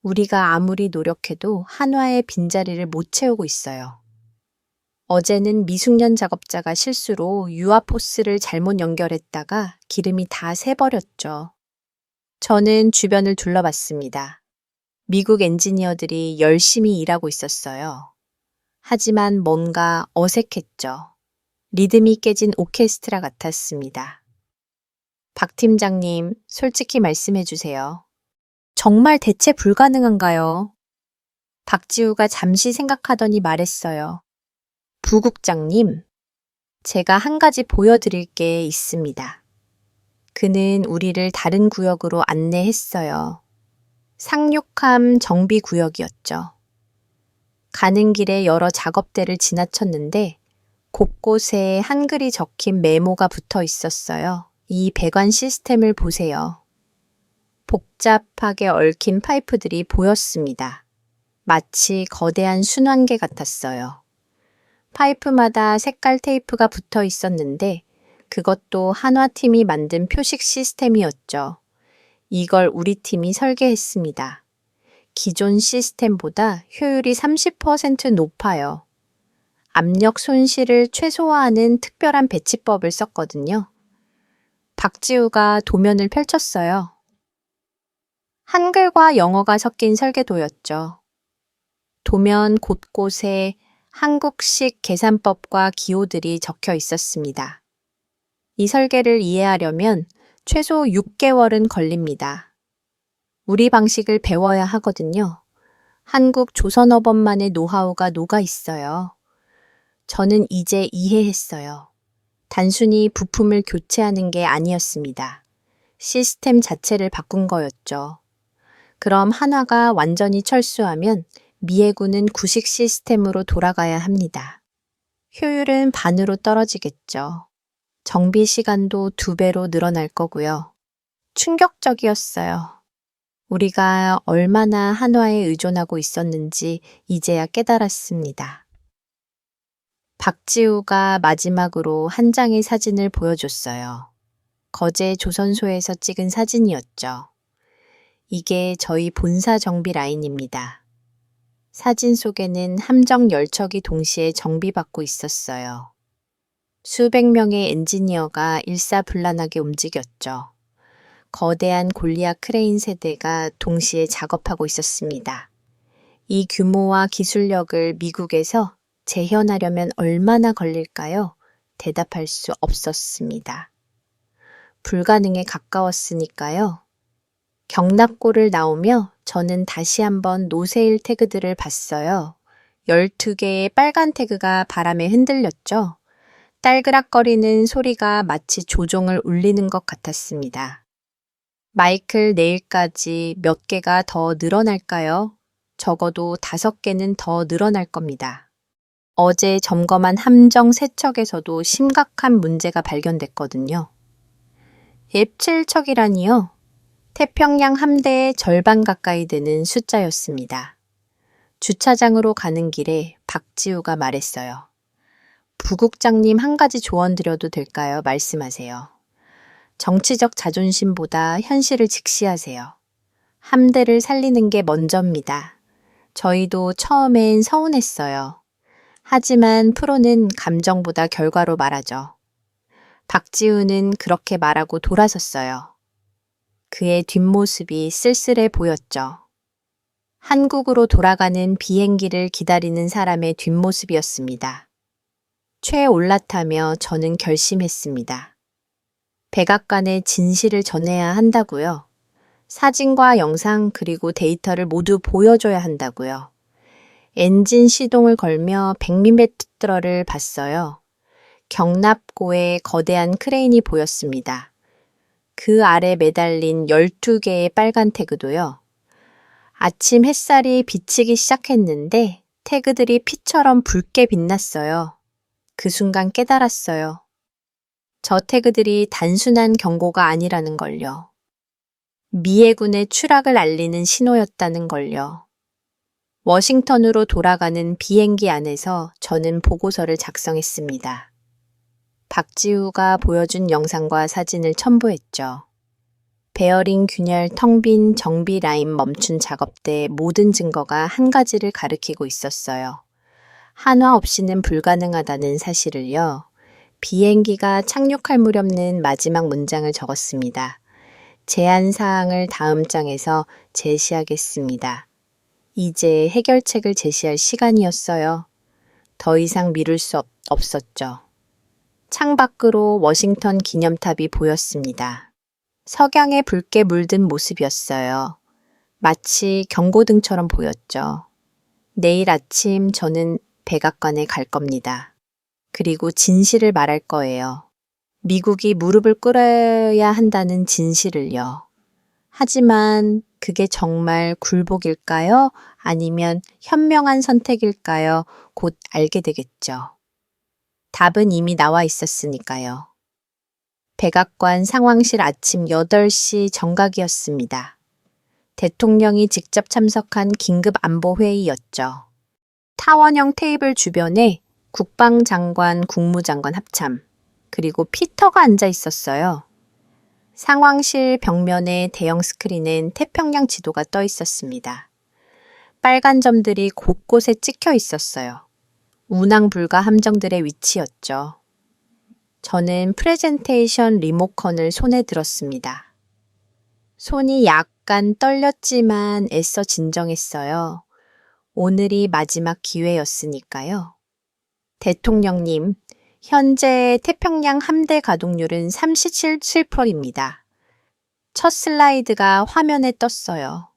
우리가 아무리 노력해도 한화의 빈자리를 못 채우고 있어요. 어제는 미숙련 작업자가 실수로 유압 호스를 잘못 연결했다가 기름이 다 새버렸죠. 저는 주변을 둘러봤습니다. 미국 엔지니어들이 열심히 일하고 있었어요. 하지만 뭔가 어색했죠. 리듬이 깨진 오케스트라 같았습니다. 박 팀장님, 솔직히 말씀해 주세요. 정말 대체 불가능한가요? 박지우가 잠시 생각하더니 말했어요. 부국장님, 제가 한 가지 보여드릴 게 있습니다. 그는 우리를 다른 구역으로 안내했어요. 상륙함 정비구역이었죠. 가는 길에 여러 작업대를 지나쳤는데 곳곳에 한글이 적힌 메모가 붙어 있었어요. 이 배관 시스템을 보세요. 복잡하게 얽힌 파이프들이 보였습니다. 마치 거대한 순환계 같았어요. 파이프마다 색깔 테이프가 붙어 있었는데 그것도 한화팀이 만든 표식 시스템이었죠. 이걸 우리 팀이 설계했습니다. 기존 시스템보다 효율이 30% 높아요. 압력 손실을 최소화하는 특별한 배치법을 썼거든요. 박지우가 도면을 펼쳤어요. 한글과 영어가 섞인 설계도였죠. 도면 곳곳에 한국식 계산법과 기호들이 적혀 있었습니다. 이 설계를 이해하려면 최소 6개월은 걸립니다. 우리 방식을 배워야 하거든요. 한국 조선어법만의 노하우가 녹아 있어요. 저는 이제 이해했어요. 단순히 부품을 교체하는 게 아니었습니다. 시스템 자체를 바꾼 거였죠. 그럼 한화가 완전히 철수하면 미해군은 구식 시스템으로 돌아가야 합니다. 효율은 반으로 떨어지겠죠. 정비 시간도 2배로 늘어날 거고요. 충격적이었어요. 우리가 얼마나 한화에 의존하고 있었는지 이제야 깨달았습니다. 박지우가 마지막으로 한 장의 사진을 보여줬어요. 거제 조선소에서 찍은 사진이었죠. 이게 저희 본사 정비 라인입니다. 사진 속에는 함정 열척이 동시에 정비받고 있었어요. 수백 명의 엔지니어가 일사불란하게 움직였죠. 거대한 골리앗 크레인 세대가 동시에 작업하고 있었습니다. 이 규모와 기술력을 미국에서 재현하려면 얼마나 걸릴까요? 대답할 수 없었습니다. 불가능에 가까웠으니까요. 경납고를 나오며 저는 다시 한번 노세일 태그들을 봤어요. 12개의 빨간 태그가 바람에 흔들렸죠. 딸그락거리는 소리가 마치 조종을 울리는 것 같았습니다. 마이클, 내일까지 몇 개가 더 늘어날까요? 적어도 5개는 더 늘어날 겁니다. 어제 점검한 함정 세척에서도 심각한 문제가 발견됐거든요. F7척이라니요? 태평양 함대의 절반 가까이 되는 숫자였습니다. 주차장으로 가는 길에 박지우가 말했어요. 부국장님 한 가지 조언 드려도 될까요? 말씀하세요. 정치적 자존심보다 현실을 직시하세요. 함대를 살리는 게 먼저입니다. 저희도 처음엔 서운했어요. 하지만 프로는 감정보다 결과로 말하죠. 박지우는 그렇게 말하고 돌아섰어요. 그의 뒷모습이 쓸쓸해 보였죠. 한국으로 돌아가는 비행기를 기다리는 사람의 뒷모습이었습니다. 최에 올라타며 저는 결심했습니다. 백악관에 진실을 전해야 한다고요. 사진과 영상 그리고 데이터를 모두 보여줘야 한다고요. 엔진 시동을 걸며 백미메트러를 봤어요. 경납고에 거대한 크레인이 보였습니다. 그 아래 매달린 12개의 빨간 태그도요. 아침 햇살이 비치기 시작했는데 태그들이 피처럼 붉게 빛났어요. 그 순간 깨달았어요. 저 태그들이 단순한 경고가 아니라는 걸요. 미해군의 추락을 알리는 신호였다는 걸요. 워싱턴으로 돌아가는 비행기 안에서 저는 보고서를 작성했습니다. 박지우가 보여준 영상과 사진을 첨부했죠. 베어링 균열 텅 빈 정비 라인 멈춘 작업대의 모든 증거가 한 가지를 가리키고 있었어요. 한화 없이는 불가능하다는 사실을요. 비행기가 착륙할 무렵는 마지막 문장을 적었습니다. 제안 사항을 다음 장에서 제시하겠습니다. 이제 해결책을 제시할 시간이었어요. 더 이상 미룰 수 없었죠. 창밖으로 워싱턴 기념탑이 보였습니다. 석양에 붉게 물든 모습이었어요. 마치 경고등처럼 보였죠. 내일 아침 저는 백악관에 갈 겁니다. 그리고 진실을 말할 거예요. 미국이 무릎을 꿇어야 한다는 진실을요. 하지만 그게 정말 굴복일까요? 아니면 현명한 선택일까요? 곧 알게 되겠죠. 답은 이미 나와 있었으니까요. 백악관 상황실 아침 8시 정각이었습니다. 대통령이 직접 참석한 긴급 안보회의였죠. 타원형 테이블 주변에 국방장관, 국무장관 합참, 그리고 피터가 앉아 있었어요. 상황실 벽면에 대형 스크린엔 태평양 지도가 떠 있었습니다. 빨간 점들이 곳곳에 찍혀 있었어요. 운항 불가 함정들의 위치였죠. 저는 프레젠테이션 리모컨을 손에 들었습니다. 손이 약간 떨렸지만 애써 진정했어요. 오늘이 마지막 기회였으니까요. 대통령님, 현재 태평양 함대 가동률은 37%입니다. 첫 슬라이드가 화면에 떴어요.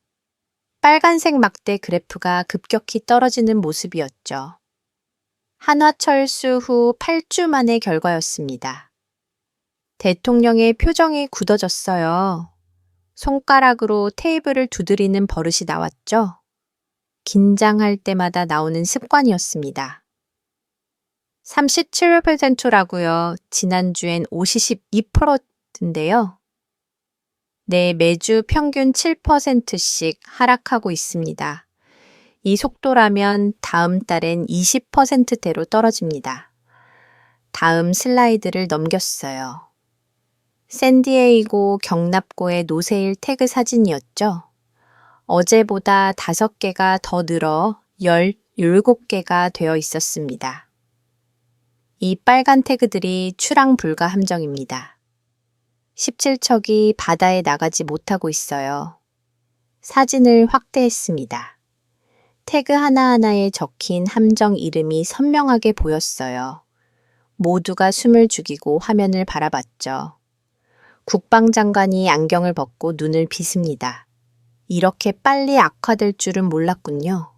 빨간색 막대 그래프가 급격히 떨어지는 모습이었죠. 한화 철수 후 8주 만의 결과였습니다. 대통령의 표정이 굳어졌어요. 손가락으로 테이블을 두드리는 버릇이 나왔죠. 긴장할 때마다 나오는 습관이었습니다. 37%라고요. 지난주엔 52%인데요. 네, 매주 평균 7%씩 하락하고 있습니다. 이 속도라면 다음 달엔 20%대로 떨어집니다. 다음 슬라이드를 넘겼어요. 샌디에이고 경납고의 노세일 태그 사진이었죠. 어제보다 5개가 더 늘어 17개가 되어 있었습니다. 이 빨간 태그들이 출항 불가 함정입니다. 17척이 바다에 나가지 못하고 있어요. 사진을 확대했습니다. 태그 하나하나에 적힌 함정 이름이 선명하게 보였어요. 모두가 숨을 죽이고 화면을 바라봤죠. 국방장관이 안경을 벗고 눈을 빗습니다. 이렇게 빨리 악화될 줄은 몰랐군요.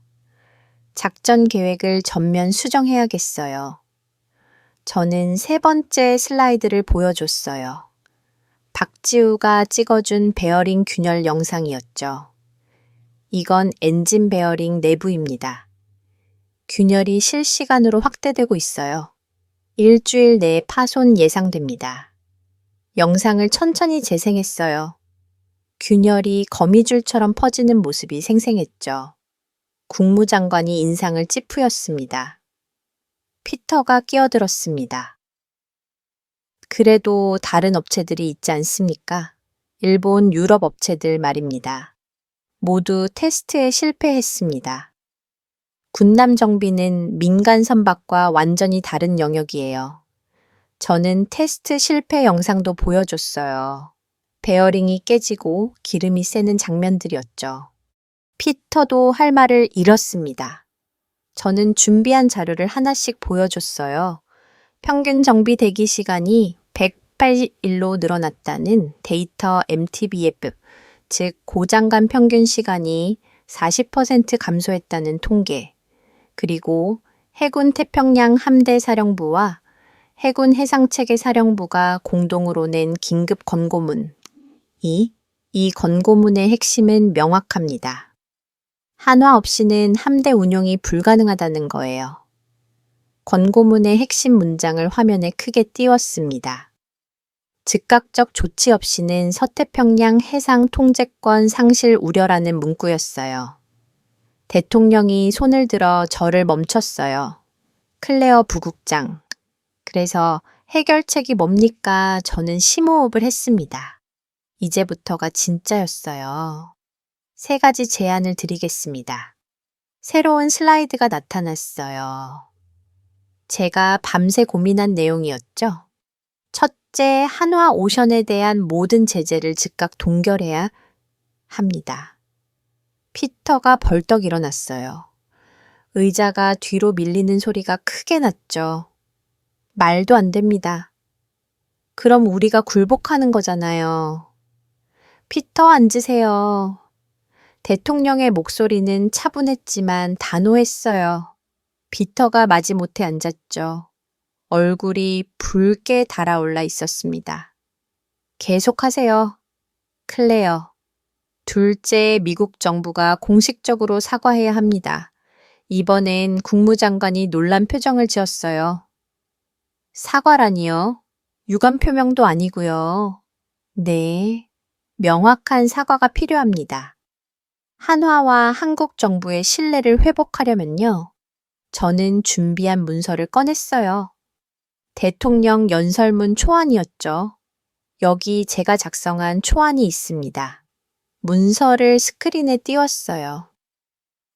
작전 계획을 전면 수정해야겠어요. 저는 3번째 슬라이드를 보여줬어요. 박지우가 찍어준 베어링 균열 영상이었죠. 이건 엔진 베어링 내부입니다. 균열이 실시간으로 확대되고 있어요. 일주일 내에 파손 예상됩니다. 영상을 천천히 재생했어요. 균열이 거미줄처럼 퍼지는 모습이 생생했죠. 국무장관이 인상을 찌푸렸습니다. 피터가 끼어들었습니다. 그래도 다른 업체들이 있지 않습니까? 일본, 유럽 업체들 말입니다. 모두 테스트에 실패했습니다. 군남 정비는 민간 선박과 완전히 다른 영역이에요. 저는 테스트 실패 영상도 보여줬어요. 베어링이 깨지고 기름이 새는 장면들이었죠. 피터도 할 말을 잃었습니다. 저는 준비한 자료를 하나씩 보여줬어요. 평균 정비 대기 시간이 108일로 늘어났다는 데이터 MTBF, 즉 고장간 평균 시간이 40% 감소했다는 통계, 그리고 해군 태평양 함대 사령부와 해군 해상체계 사령부가 공동으로 낸 긴급 권고문. 이 권고문의 핵심은 명확합니다. 한화 없이는 함대 운용이 불가능하다는 거예요. 권고문의 핵심 문장을 화면에 크게 띄웠습니다. 즉각적 조치 없이는 서태평양 해상 통제권 상실 우려라는 문구였어요. 대통령이 손을 들어 저를 멈췄어요. 클레어 부국장. 그래서 해결책이 뭡니까? 저는 심호흡을 했습니다. 이제부터가 진짜였어요. 3가지 제안을 드리겠습니다. 새로운 슬라이드가 나타났어요. 제가 밤새 고민한 내용이었죠. 첫째, 한화 오션에 대한 모든 제재를 즉각 동결해야 합니다. 피터가 벌떡 일어났어요. 의자가 뒤로 밀리는 소리가 크게 났죠. 말도 안 됩니다. 그럼 우리가 굴복하는 거잖아요. 피터 앉으세요. 대통령의 목소리는 차분했지만 단호했어요. 피터가 마지못해 앉았죠. 얼굴이 붉게 달아올라 있었습니다. 계속하세요. 클레어. 둘째, 미국 정부가 공식적으로 사과해야 합니다. 이번엔 국무장관이 놀란 표정을 지었어요. 사과라니요? 유감 표명도 아니고요. 네, 명확한 사과가 필요합니다. 한화와 한국 정부의 신뢰를 회복하려면요. 저는 준비한 문서를 꺼냈어요. 대통령 연설문 초안이었죠. 여기 제가 작성한 초안이 있습니다. 문서를 스크린에 띄웠어요.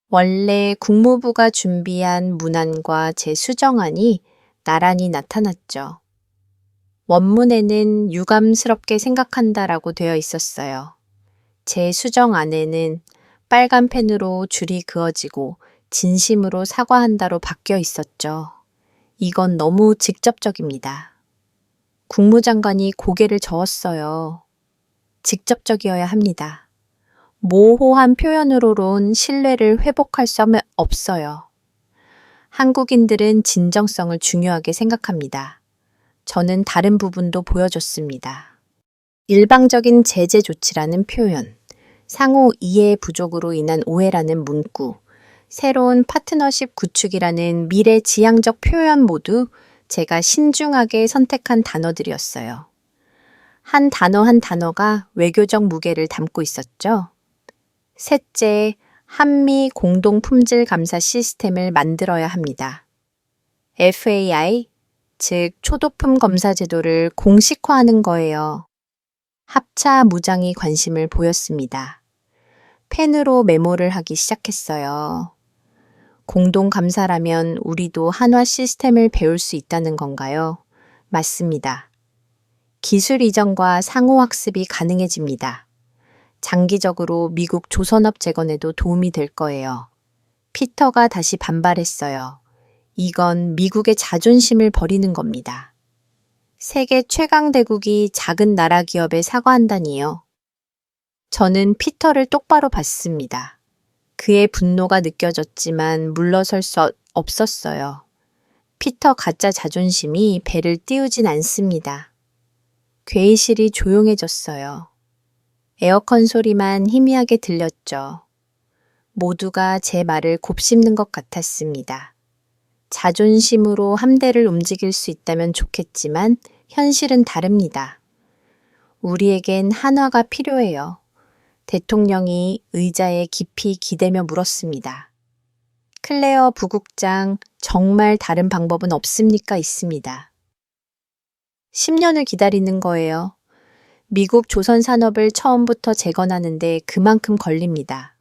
원래 국무부가 준비한 문안과 제 수정안이 나란히 나타났죠. 원문에는 유감스럽게 생각한다라고 되어 있었어요. 제 수정안에는 빨간 펜으로 줄이 그어지고 진심으로 사과한다로 바뀌어 있었죠. 이건 너무 직접적입니다. 국무장관이 고개를 저었어요. 직접적이어야 합니다. 모호한 표현으로는 신뢰를 회복할 수 없어요. 한국인들은 진정성을 중요하게 생각합니다. 저는 다른 부분도 보여줬습니다. 일방적인 제재 조치라는 표현, 상호 이해 부족으로 인한 오해라는 문구, 새로운 파트너십 구축이라는 미래지향적 표현 모두 제가 신중하게 선택한 단어들이었어요. 한 단어 한 단어가 외교적 무게를 담고 있었죠. 셋째, 한미 공동 품질 감사 시스템을 만들어야 합니다. FAI, 즉 초도품 검사 제도를 공식화하는 거예요. 합차 무장이 관심을 보였습니다. 펜으로 메모를 하기 시작했어요. 공동 감사라면 우리도 한화 시스템을 배울 수 있다는 건가요? 맞습니다. 기술 이전과 상호 학습이 가능해집니다. 장기적으로 미국 조선업 재건에도 도움이 될 거예요. 피터가 다시 반발했어요. 이건 미국의 자존심을 버리는 겁니다. 세계 최강 대국이 작은 나라 기업에 사과한다니요. 저는 피터를 똑바로 봤습니다. 그의 분노가 느껴졌지만 물러설 수 없었어요. 피터 가짜 자존심이 배를 띄우진 않습니다. 괴이실이 조용해졌어요. 에어컨 소리만 희미하게 들렸죠. 모두가 제 말을 곱씹는 것 같았습니다. 자존심으로 함대를 움직일 수 있다면 좋겠지만 현실은 다릅니다. 우리에겐 한화가 필요해요. 대통령이 의자에 깊이 기대며 물었습니다. 클레어 부국장, 정말 다른 방법은 없습니까? 있습니다. 10년을 기다리는 거예요. 미국 조선 산업을 처음부터 재건하는데 그만큼 걸립니다.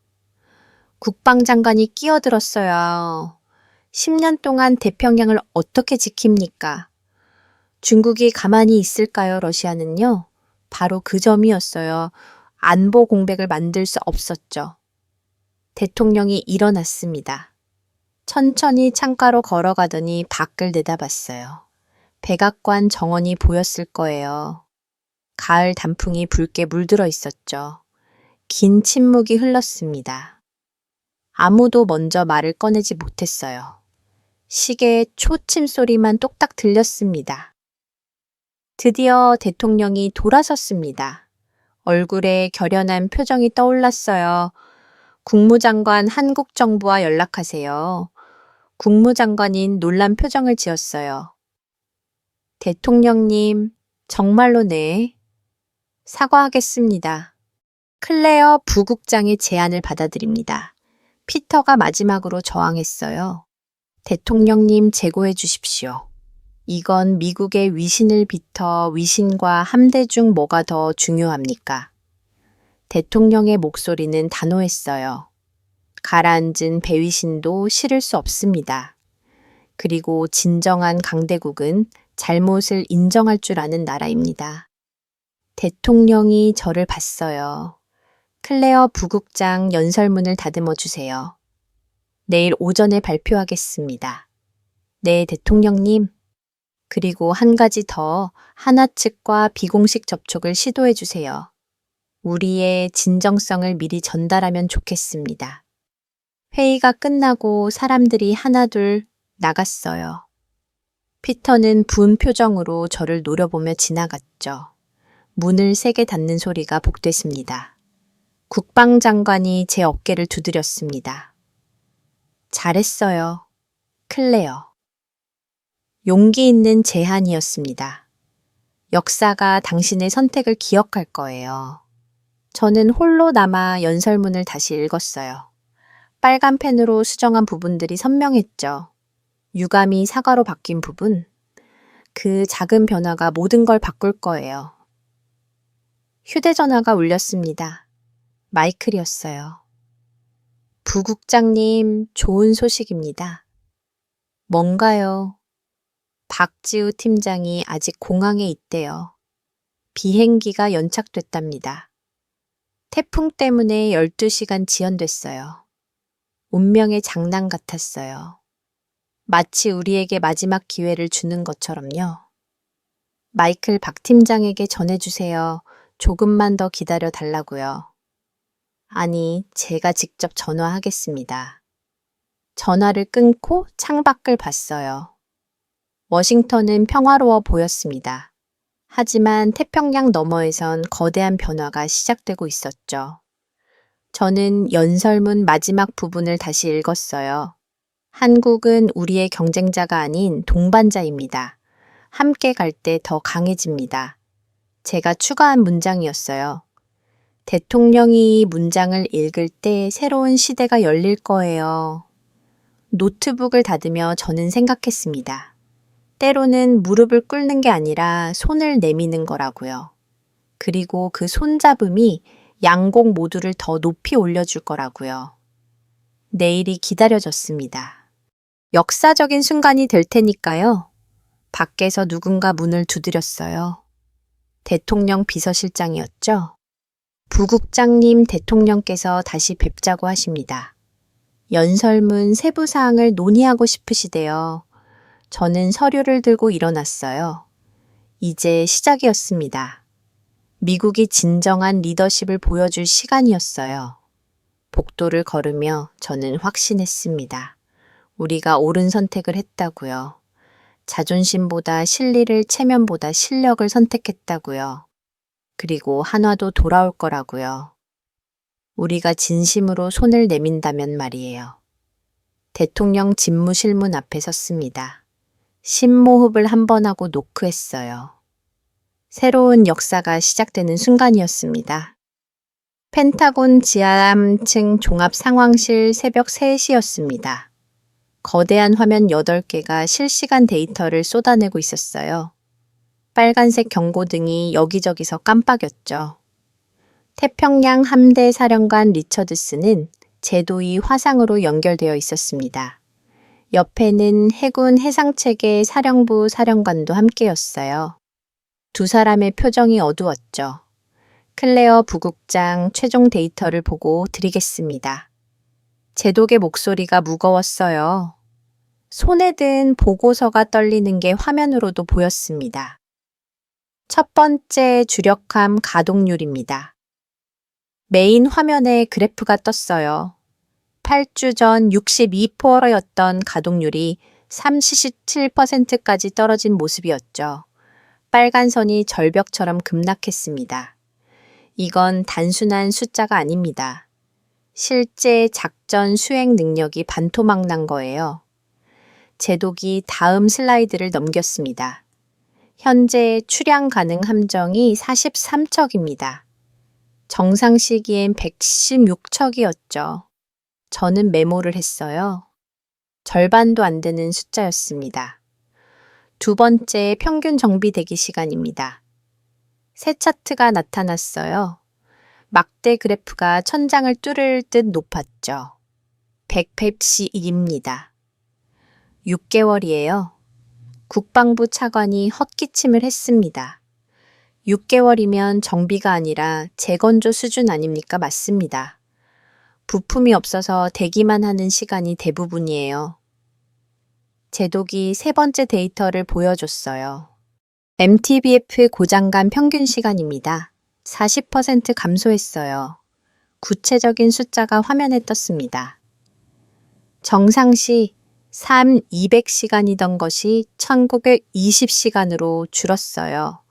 국방장관이 끼어들었어요. 10년 동안 태평양을 어떻게 지킵니까? 중국이 가만히 있을까요, 러시아는요? 바로 그 점이었어요. 안보 공백을 만들 수 없었죠. 대통령이 일어났습니다. 천천히 창가로 걸어가더니 밖을 내다봤어요. 백악관 정원이 보였을 거예요. 가을 단풍이 붉게 물들어 있었죠. 긴 침묵이 흘렀습니다. 아무도 먼저 말을 꺼내지 못했어요. 시계의 초침 소리만 똑딱 들렸습니다. 드디어 대통령이 돌아섰습니다. 얼굴에 결연한 표정이 떠올랐어요. 국무장관 한국 정부와 연락하세요. 국무장관인 놀란 표정을 지었어요. 대통령님, 정말로 네. 사과하겠습니다. 클레어 부국장의 제안을 받아들입니다. 피터가 마지막으로 저항했어요. 대통령님 재고해 주십시오. 이건 미국의 위신을 비터 위신과 함대 중 뭐가 더 중요합니까? 대통령의 목소리는 단호했어요. 가라앉은 배위신도 실을 수 없습니다. 그리고 진정한 강대국은 잘못을 인정할 줄 아는 나라입니다. 대통령이 저를 봤어요. 클레어 부국장 연설문을 다듬어 주세요. 내일 오전에 발표하겠습니다. 네, 대통령님. 그리고 한 가지 더 한화 측과 비공식 접촉을 시도해 주세요. 우리의 진정성을 미리 전달하면 좋겠습니다. 회의가 끝나고 사람들이 하나둘 나갔어요. 피터는 부은 표정으로 저를 노려보며 지나갔죠. 문을 세게 닫는 소리가 복됐습니다. 국방장관이 제 어깨를 두드렸습니다. 잘했어요, 클레어. 용기 있는 제안이었습니다. 역사가 당신의 선택을 기억할 거예요. 저는 홀로 남아 연설문을 다시 읽었어요. 빨간 펜으로 수정한 부분들이 선명했죠. 유감이 사과로 바뀐 부분, 그 작은 변화가 모든 걸 바꿀 거예요. 휴대전화가 울렸습니다. 마이클이었어요. 부국장님, 좋은 소식입니다. 뭔가요? 박지우 팀장이 아직 공항에 있대요. 비행기가 연착됐답니다. 태풍 때문에 12시간 지연됐어요. 운명의 장난 같았어요. 마치 우리에게 마지막 기회를 주는 것처럼요. 마이클 박 팀장에게 전해주세요. 조금만 더 기다려 달라고요. 아니, 제가 직접 전화하겠습니다. 전화를 끊고 창밖을 봤어요. 워싱턴은 평화로워 보였습니다. 하지만 태평양 너머에선 거대한 변화가 시작되고 있었죠. 저는 연설문 마지막 부분을 다시 읽었어요. 한국은 우리의 경쟁자가 아닌 동반자입니다. 함께 갈 때 더 강해집니다. 제가 추가한 문장이었어요. 대통령이 이 문장을 읽을 때 새로운 시대가 열릴 거예요. 노트북을 닫으며 저는 생각했습니다. 때로는 무릎을 꿇는 게 아니라 손을 내미는 거라고요. 그리고 그 손잡음이 양곡 모두를 더 높이 올려줄 거라고요. 내일이 기다려졌습니다. 역사적인 순간이 될 테니까요. 밖에서 누군가 문을 두드렸어요. 대통령 비서실장이었죠. 부국장님, 대통령께서 다시 뵙자고 하십니다. 연설문 세부 사항을 논의하고 싶으시대요. 저는 서류를 들고 일어났어요. 이제 시작이었습니다. 미국이 진정한 리더십을 보여줄 시간이었어요. 복도를 걸으며 저는 확신했습니다. 우리가 옳은 선택을 했다고요. 자존심보다 실리를, 체면보다 실력을 선택했다고요. 그리고 한화도 돌아올 거라고요. 우리가 진심으로 손을 내민다면 말이에요. 대통령 집무실문 앞에 섰습니다. 심호흡을 한 번 하고 노크했어요. 새로운 역사가 시작되는 순간이었습니다. 펜타곤 지하 3층 종합상황실 새벽 3시였습니다. 거대한 화면 8개가 실시간 데이터를 쏟아내고 있었어요. 빨간색 경고등이 여기저기서 깜빡였죠. 태평양 함대 사령관 리처드스는 제도의 화상으로 연결되어 있었습니다. 옆에는 해군 해상체계 사령부 사령관도 함께였어요. 두 사람의 표정이 어두웠죠. 클레어 부국장 최종 데이터를 보고 드리겠습니다. 제독의 목소리가 무거웠어요. 손에 든 보고서가 떨리는 게 화면으로도 보였습니다. 첫 번째 주력함 가동률입니다. 메인 화면에 그래프가 떴어요. 8주 전 62%였던 가동률이 37%까지 떨어진 모습이었죠. 빨간 선이 절벽처럼 급락했습니다. 이건 단순한 숫자가 아닙니다. 실제 작전 수행 능력이 반토막 난 거예요. 제독이 다음 슬라이드를 넘겼습니다. 현재 출항 가능 함정이 43척입니다. 정상 시기엔 116척이었죠. 저는 메모를 했어요. 절반도 안 되는 숫자였습니다. 두 번째 평균 정비 대기 시간입니다. 새 차트가 나타났어요. 막대 그래프가 천장을 뚫을 듯 높았죠. 100펩시1입니다. 6개월이에요. 국방부 차관이 헛기침을 했습니다. 6개월이면 정비가 아니라 재건조 수준 아닙니까? 맞습니다. 부품이 없어서 대기만 하는 시간이 대부분이에요. 제독이 세 번째 데이터를 보여줬어요. MTBF 고장간 평균 시간입니다. 40% 감소했어요. 구체적인 숫자가 화면에 떴습니다. 정상 시 3 200시간이던 것이 1920시간으로 줄었어요.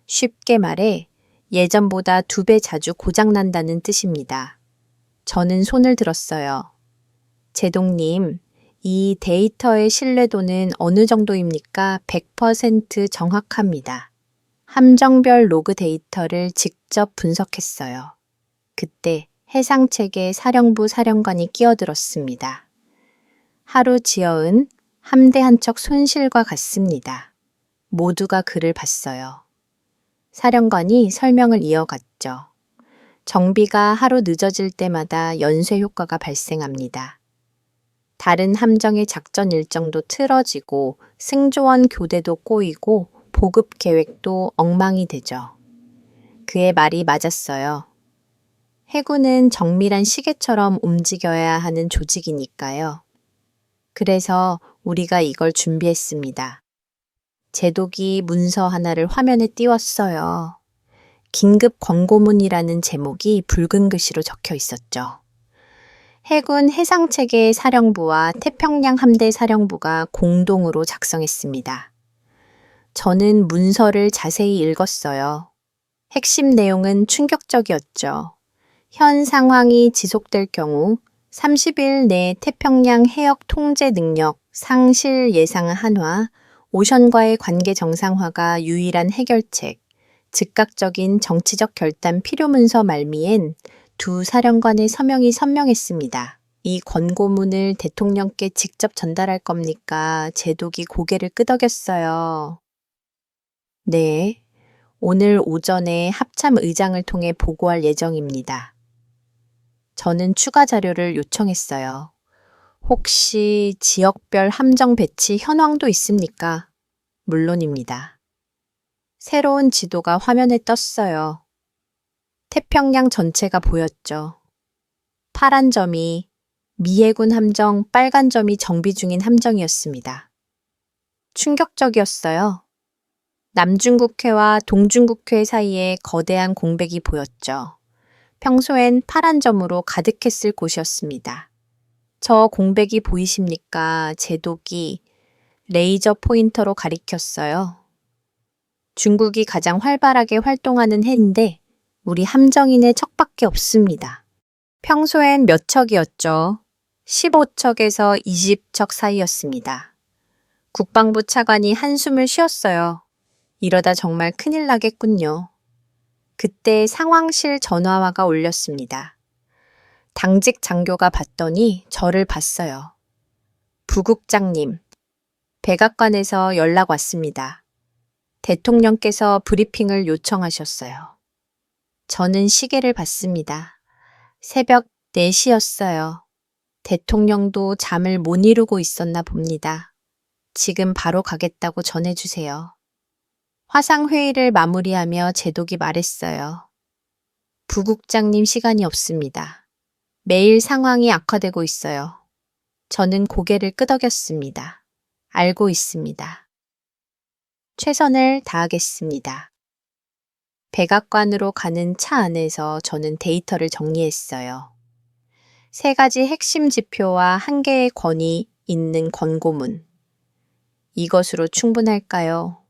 쉽게 말해 예전보다 2배 자주 고장난다는 뜻입니다. 저는 손을 들었어요. 제동님, 이 데이터의 신뢰도는 어느 정도입니까? 100% 정확합니다. 함정별 로그 데이터를 직접 분석했어요. 그때 해상체계 사령부 사령관이 끼어들었습니다. 하루 지어은 함대 한 척 손실과 같습니다. 모두가 그를 봤어요. 사령관이 설명을 이어갔죠. 정비가 하루 늦어질 때마다 연쇄 효과가 발생합니다. 다른 함정의 작전 일정도 틀어지고 승조원 교대도 꼬이고 보급 계획도 엉망이 되죠. 그의 말이 맞았어요. 해군은 정밀한 시계처럼 움직여야 하는 조직이니까요. 그래서 우리가 이걸 준비했습니다. 제독이 문서 하나를 화면에 띄웠어요. 긴급 권고문이라는 제목이 붉은 글씨로 적혀 있었죠. 해군 해상체계 사령부와 태평양 함대 사령부가 공동으로 작성했습니다. 저는 문서를 자세히 읽었어요. 핵심 내용은 충격적이었죠. 현 상황이 지속될 경우 30일 내 태평양 해역 통제 능력 상실 예상 한화, 오션과의 관계 정상화가 유일한 해결책, 즉각적인 정치적 결단 필요 문서 말미엔 두 사령관의 서명이 선명했습니다. 이 권고문을 대통령께 직접 전달할 겁니까? 제독이 고개를 끄덕였어요. 네, 오늘 오전에 합참 의장을 통해 보고할 예정입니다. 저는 추가 자료를 요청했어요. 혹시 지역별 함정 배치 현황도 있습니까? 물론입니다. 새로운 지도가 화면에 떴어요. 태평양 전체가 보였죠. 파란 점이 미해군 함정, 빨간 점이 정비 중인 함정이었습니다. 충격적이었어요. 남중국해와 동중국해 사이에 거대한 공백이 보였죠. 평소엔 파란 점으로 가득했을 곳이었습니다. 저 공백이 보이십니까? 제독이 레이저 포인터로 가리켰어요. 중국이 가장 활발하게 활동하는 해인데 우리 함정인의 척밖에 없습니다. 평소엔 몇 척이었죠? 15척에서 20척 사이였습니다. 국방부 차관이 한숨을 쉬었어요. 이러다 정말 큰일 나겠군요. 그때 상황실 전화화가 울렸습니다. 당직 장교가 받더니 저를 봤어요. 부국장님, 백악관에서 연락 왔습니다. 대통령께서 브리핑을 요청하셨어요. 저는 시계를 봤습니다. 새벽 4시였어요. 대통령도 잠을 못 이루고 있었나 봅니다. 지금 바로 가겠다고 전해주세요. 화상회의를 마무리하며 제독이 말했어요. 부국장님 시간이 없습니다. 매일 상황이 악화되고 있어요. 저는 고개를 끄덕였습니다. 알고 있습니다. 최선을 다하겠습니다. 백악관으로 가는 차 안에서 저는 데이터를 정리했어요. 3가지 핵심 지표와 1개의 권이 있는 권고문. 이것으로 충분할까요?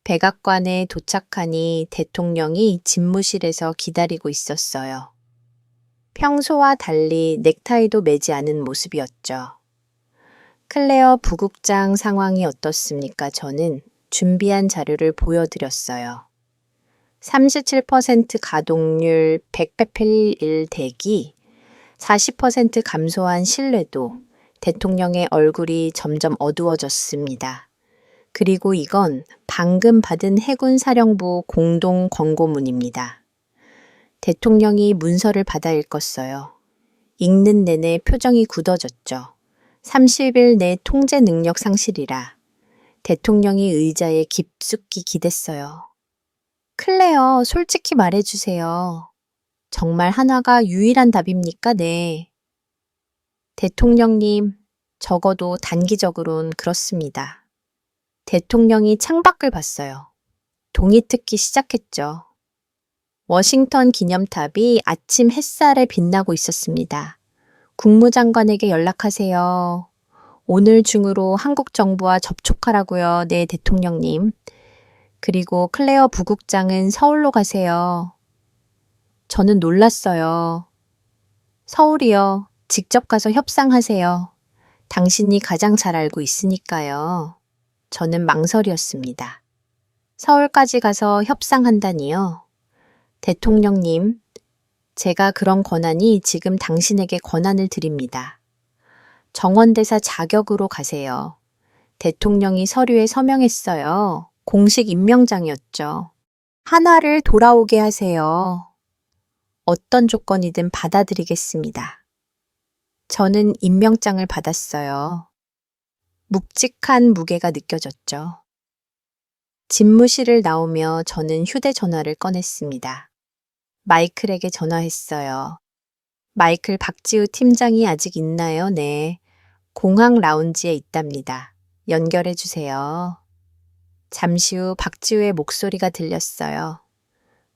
백악관에 도착하니 대통령이 집무실에서 기다리고 있었어요. 평소와 달리 넥타이도 매지 않은 모습이었죠. 클레어 부국장 상황이 어떻습니까? 저는 준비한 자료를 보여드렸어요. 37% 가동률 100배필 대기, 40% 감소한 신뢰도, 대통령의 얼굴이 점점 어두워졌습니다. 그리고 이건 방금 받은 해군 사령부 공동 권고문입니다. 대통령이 문서를 받아 읽었어요. 읽는 내내 표정이 굳어졌죠. 30일 내 통제 능력 상실이라. 대통령이 의자에 깊숙이 기댔어요. 클레어, 솔직히 말해주세요. 정말 한화가 유일한 답입니까? 네. 대통령님, 적어도 단기적으로는 그렇습니다. 대통령이 창밖을 봤어요. 동이 트기 시작했죠. 워싱턴 기념탑이 아침 햇살에 빛나고 있었습니다. 국무장관에게 연락하세요. 오늘 중으로 한국 정부와 접촉하라고요. 네, 대통령님. 그리고 클레어 부국장은 서울로 가세요. 저는 놀랐어요. 서울이요. 직접 가서 협상하세요. 당신이 가장 잘 알고 있으니까요. 저는 망설였습니다. 서울까지 가서 협상한다니요. 대통령님, 제가 그런 권한이 지금 당신에게 권한을 드립니다. 정원대사 자격으로 가세요. 대통령이 서류에 서명했어요. 공식 임명장이었죠. 한화를 돌아오게 하세요. 어떤 조건이든 받아들이겠습니다. 저는 임명장을 받았어요. 묵직한 무게가 느껴졌죠. 집무실을 나오며 저는 휴대전화를 꺼냈습니다. 마이클에게 전화했어요. 마이클, 박지우 팀장이 아직 있나요? 네. 공항 라운지에 있답니다. 연결해 주세요. 잠시 후 박지우의 목소리가 들렸어요.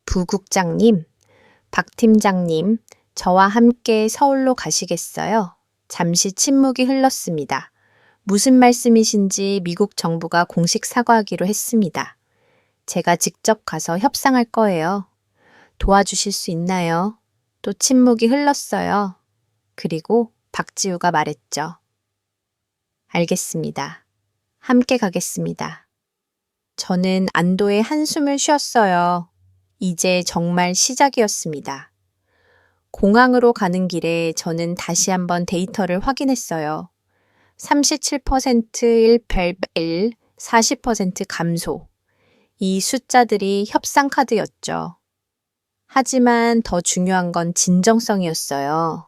부국장님, 박 팀장님, 저와 함께 서울로 가시겠어요? 잠시 침묵이 흘렀습니다. 무슨 말씀이신지 미국 정부가 공식 사과하기로 했습니다. 제가 직접 가서 협상할 거예요. 도와주실 수 있나요? 또 침묵이 흘렀어요. 그리고 박지우가 말했죠. 알겠습니다. 함께 가겠습니다. 저는 안도의 한숨을 쉬었어요. 이제 정말 시작이었습니다. 공항으로 가는 길에 저는 다시 한번 데이터를 확인했어요. 37% 1, 40% 감소. 이 숫자들이 협상 카드였죠. 하지만 더 중요한 건 진정성이었어요.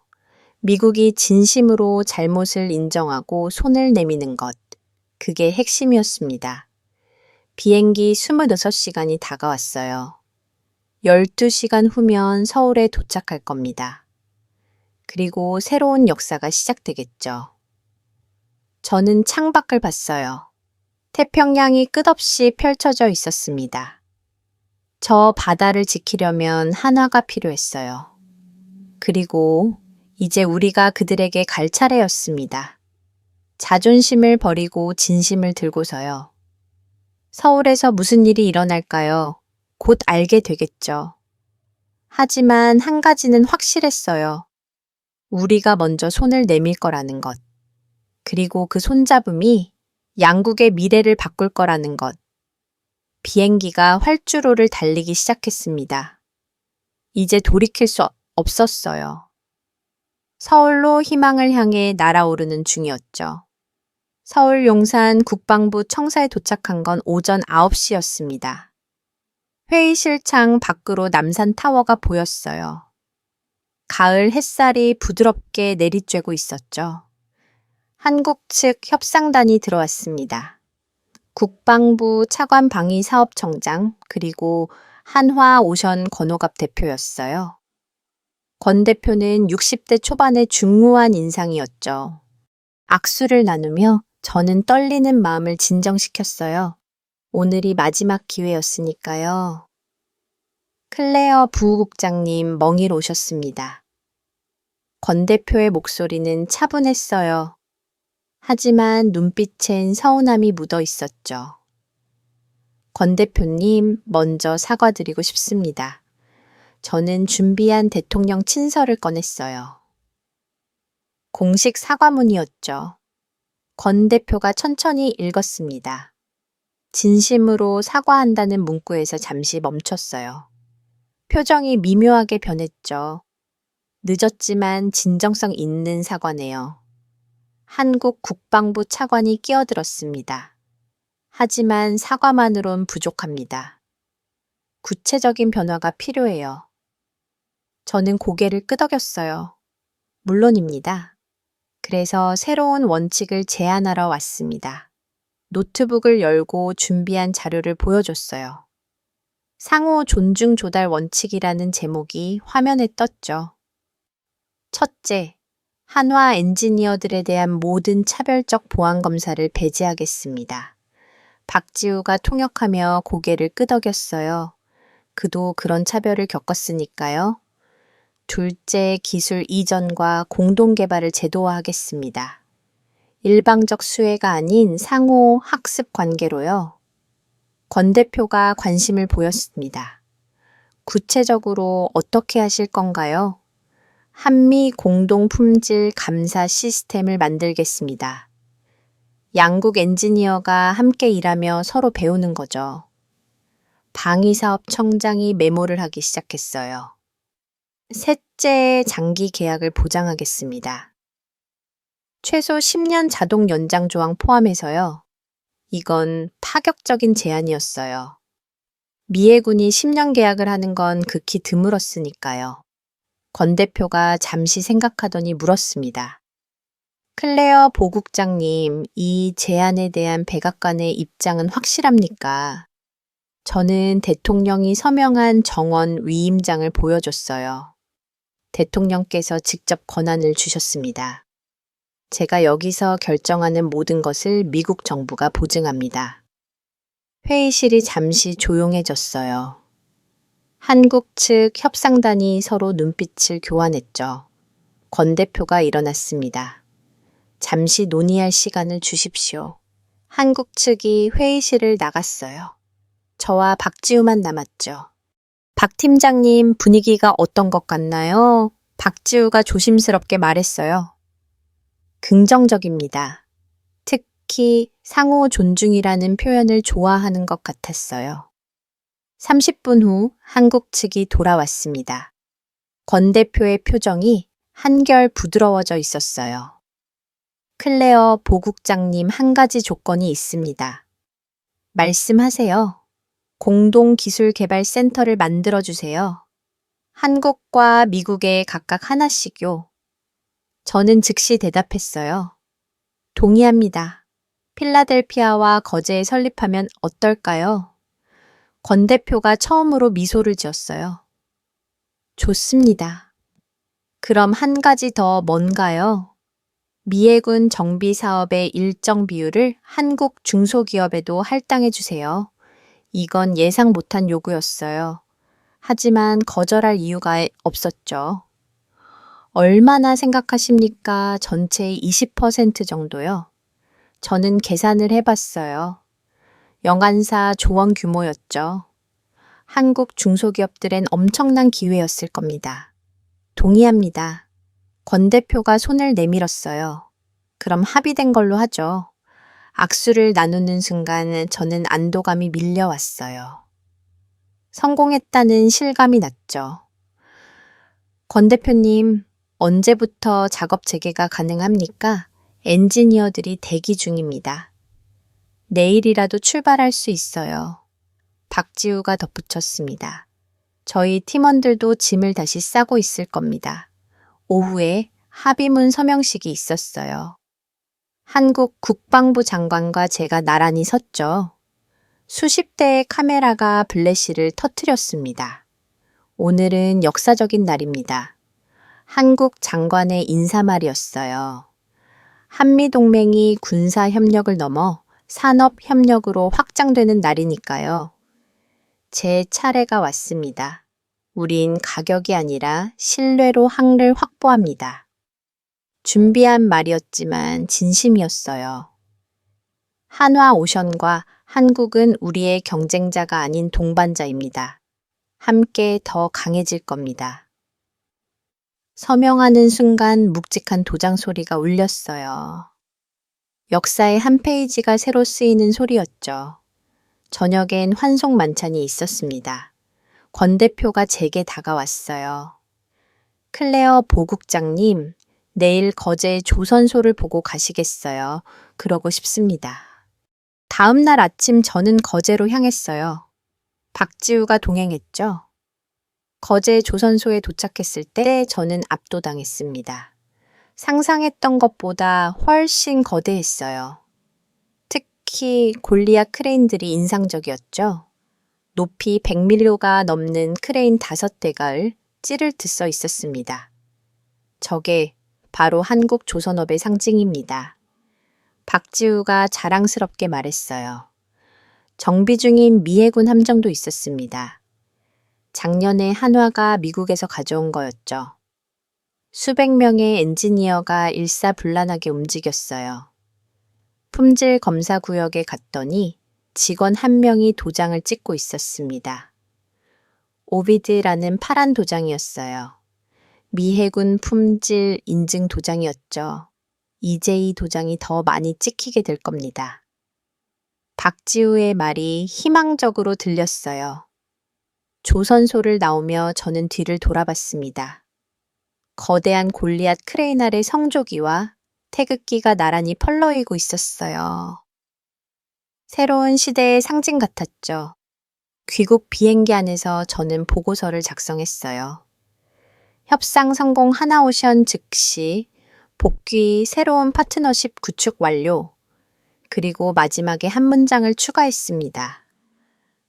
미국이 진심으로 잘못을 인정하고 손을 내미는 것. 그게 핵심이었습니다. 비행기 26시간이 다가왔어요. 12시간 후면 서울에 도착할 겁니다. 그리고 새로운 역사가 시작되겠죠. 저는 창밖을 봤어요. 태평양이 끝없이 펼쳐져 있었습니다. 저 바다를 지키려면 한화가 필요했어요. 그리고 이제 우리가 그들에게 갈 차례였습니다. 자존심을 버리고 진심을 들고서요. 서울에서 무슨 일이 일어날까요? 곧 알게 되겠죠. 하지만 한 가지는 확실했어요. 우리가 먼저 손을 내밀 거라는 것. 그리고 그 손잡음이 양국의 미래를 바꿀 거라는 것. 비행기가 활주로를 달리기 시작했습니다. 이제 돌이킬 수 없었어요. 서울로 희망을 향해 날아오르는 중이었죠. 서울 용산 국방부 청사에 도착한 건 오전 9시였습니다. 회의실 창 밖으로 남산타워가 보였어요. 가을 햇살이 부드럽게 내리쬐고 있었죠. 한국 측 협상단이 들어왔습니다. 국방부 차관 방위 사업청장 그리고 한화 오션 권호갑 대표였어요. 권 대표는 60대 초반의 중후한 인상이었죠. 악수를 나누며 저는 떨리는 마음을 진정시켰어요. 오늘이 마지막 기회였으니까요. 클레어 부국장님 멍이로 오셨습니다. 권 대표의 목소리는 차분했어요. 하지만 눈빛엔 서운함이 묻어 있었죠. 권 대표님, 먼저 사과드리고 싶습니다. 저는 준비한 대통령 친서를 꺼냈어요. 공식 사과문이었죠. 권 대표가 천천히 읽었습니다. 진심으로 사과한다는 문구에서 잠시 멈췄어요. 표정이 미묘하게 변했죠. 늦었지만 진정성 있는 사과네요. 한국 국방부 차관이 끼어들었습니다. 하지만 사과만으론 부족합니다. 구체적인 변화가 필요해요. 저는 고개를 끄덕였어요. 물론입니다. 그래서 새로운 원칙을 제안하러 왔습니다. 노트북을 열고 준비한 자료를 보여줬어요. 상호 존중 조달 원칙이라는 제목이 화면에 떴죠. 첫째, 한화 엔지니어들에 대한 모든 차별적 보안 검사를 배제하겠습니다. 박지우가 통역하며 고개를 끄덕였어요. 그도 그런 차별을 겪었으니까요. 둘째, 기술 이전과 공동 개발을 제도화하겠습니다. 일방적 수혜가 아닌 상호 학습 관계로요. 권 대표가 관심을 보였습니다. 구체적으로 어떻게 하실 건가요? 한미 공동 품질 감사 시스템을 만들겠습니다. 양국 엔지니어가 함께 일하며 서로 배우는 거죠. 방위사업 청장이 메모를 하기 시작했어요. 셋째 장기 계약을 보장하겠습니다. 최소 10년 자동 연장 조항 포함해서요. 이건 파격적인 제안이었어요. 미해군이 10년 계약을 하는 건 극히 드물었으니까요. 권 대표가 잠시 생각하더니 물었습니다. 클레어 보국장님, 이 제안에 대한 백악관의 입장은 확실합니까? 저는 대통령이 서명한 정원 위임장을 보여줬어요. 대통령께서 직접 권한을 주셨습니다. 제가 여기서 결정하는 모든 것을 미국 정부가 보증합니다. 회의실이 잠시 조용해졌어요. 한국 측 협상단이 서로 눈빛을 교환했죠. 권 대표가 일어났습니다. 잠시 논의할 시간을 주십시오. 한국 측이 회의실을 나갔어요. 저와 박지우만 남았죠. 박 팀장님, 분위기가 어떤 것 같나요? 박지우가 조심스럽게 말했어요. 긍정적입니다. 특히 상호 존중이라는 표현을 좋아하는 것 같았어요. 30분 후 한국 측이 돌아왔습니다. 권 대표의 표정이 한결 부드러워져 있었어요. 클레어 보국장님, 한 가지 조건이 있습니다. 말씀하세요. 공동기술개발센터를 만들어주세요. 한국과 미국에 각각 하나씩요. 저는 즉시 대답했어요. 동의합니다. 필라델피아와 거제에 설립하면 어떨까요? 권 대표가 처음으로 미소를 지었어요. 좋습니다. 그럼 한 가지 더 뭔가요? 미해군 정비 사업의 일정 비율을 한국 중소기업에도 할당해 주세요. 이건 예상 못한 요구였어요. 하지만 거절할 이유가 없었죠. 얼마나 생각하십니까? 전체의 20% 정도요. 저는 계산을 해봤어요. 영안사 조언 규모였죠. 한국 중소기업들엔 엄청난 기회였을 겁니다. 동의합니다. 권 대표가 손을 내밀었어요. 그럼 합의된 걸로 하죠. 악수를 나누는 순간 저는 안도감이 밀려왔어요. 성공했다는 실감이 났죠. 권 대표님, 언제부터 작업 재개가 가능합니까? 엔지니어들이 대기 중입니다. 내일이라도 출발할 수 있어요. 박지우가 덧붙였습니다. 저희 팀원들도 짐을 다시 싸고 있을 겁니다. 오후에 합의문 서명식이 있었어요. 한국 국방부 장관과 제가 나란히 섰죠. 수십 대의 카메라가 블래시를 터뜨렸습니다. 오늘은 역사적인 날입니다. 한국 장관의 인사말이었어요. 한미동맹이 군사협력을 넘어 산업협력으로 확장되는 날이니까요. 제 차례가 왔습니다. 우린 가격이 아니라 신뢰로 항를 확보합니다. 준비한 말이었지만 진심이었어요. 한화오션과 한국은 우리의 경쟁자가 아닌 동반자입니다. 함께 더 강해질 겁니다. 서명하는 순간 묵직한 도장 소리가 울렸어요. 역사의 한 페이지가 새로 쓰이는 소리였죠. 저녁엔 환송 만찬이 있었습니다. 권 대표가 제게 다가왔어요. 클레어 보국장님, 내일 거제 조선소를 보고 가시겠어요. 그러고 싶습니다. 다음 날 아침 저는 거제로 향했어요. 박지우가 동행했죠. 거제 조선소에 도착했을 때 저는 압도당했습니다. 상상했던 것보다 훨씬 거대했어요. 특히 골리앗 크레인들이 인상적이었죠. 높이 100m가 넘는 크레인 5대가 찌를 들써 있었습니다. 저게 바로 한국 조선업의 상징입니다. 박지우가 자랑스럽게 말했어요. 정비 중인 미해군 함정도 있었습니다. 작년에 한화가 미국에서 가져온 거였죠. 수백 명의 엔지니어가 일사불란하게 움직였어요. 품질 검사 구역에 갔더니 직원 한 명이 도장을 찍고 있었습니다. 오비드라는 파란 도장이었어요. 미해군 품질 인증 도장이었죠. 이제 이 도장이 더 많이 찍히게 될 겁니다. 박지우의 말이 희망적으로 들렸어요. 조선소를 나오며 저는 뒤를 돌아봤습니다. 거대한 골리앗 크레인 아래 성조기와 태극기가 나란히 펄럭이고 있었어요. 새로운 시대의 상징 같았죠. 귀국 비행기 안에서 저는 보고서를 작성했어요. 협상 성공 하나오션 즉시, 복귀 새로운 파트너십 구축 완료, 그리고 마지막에 한 문장을 추가했습니다.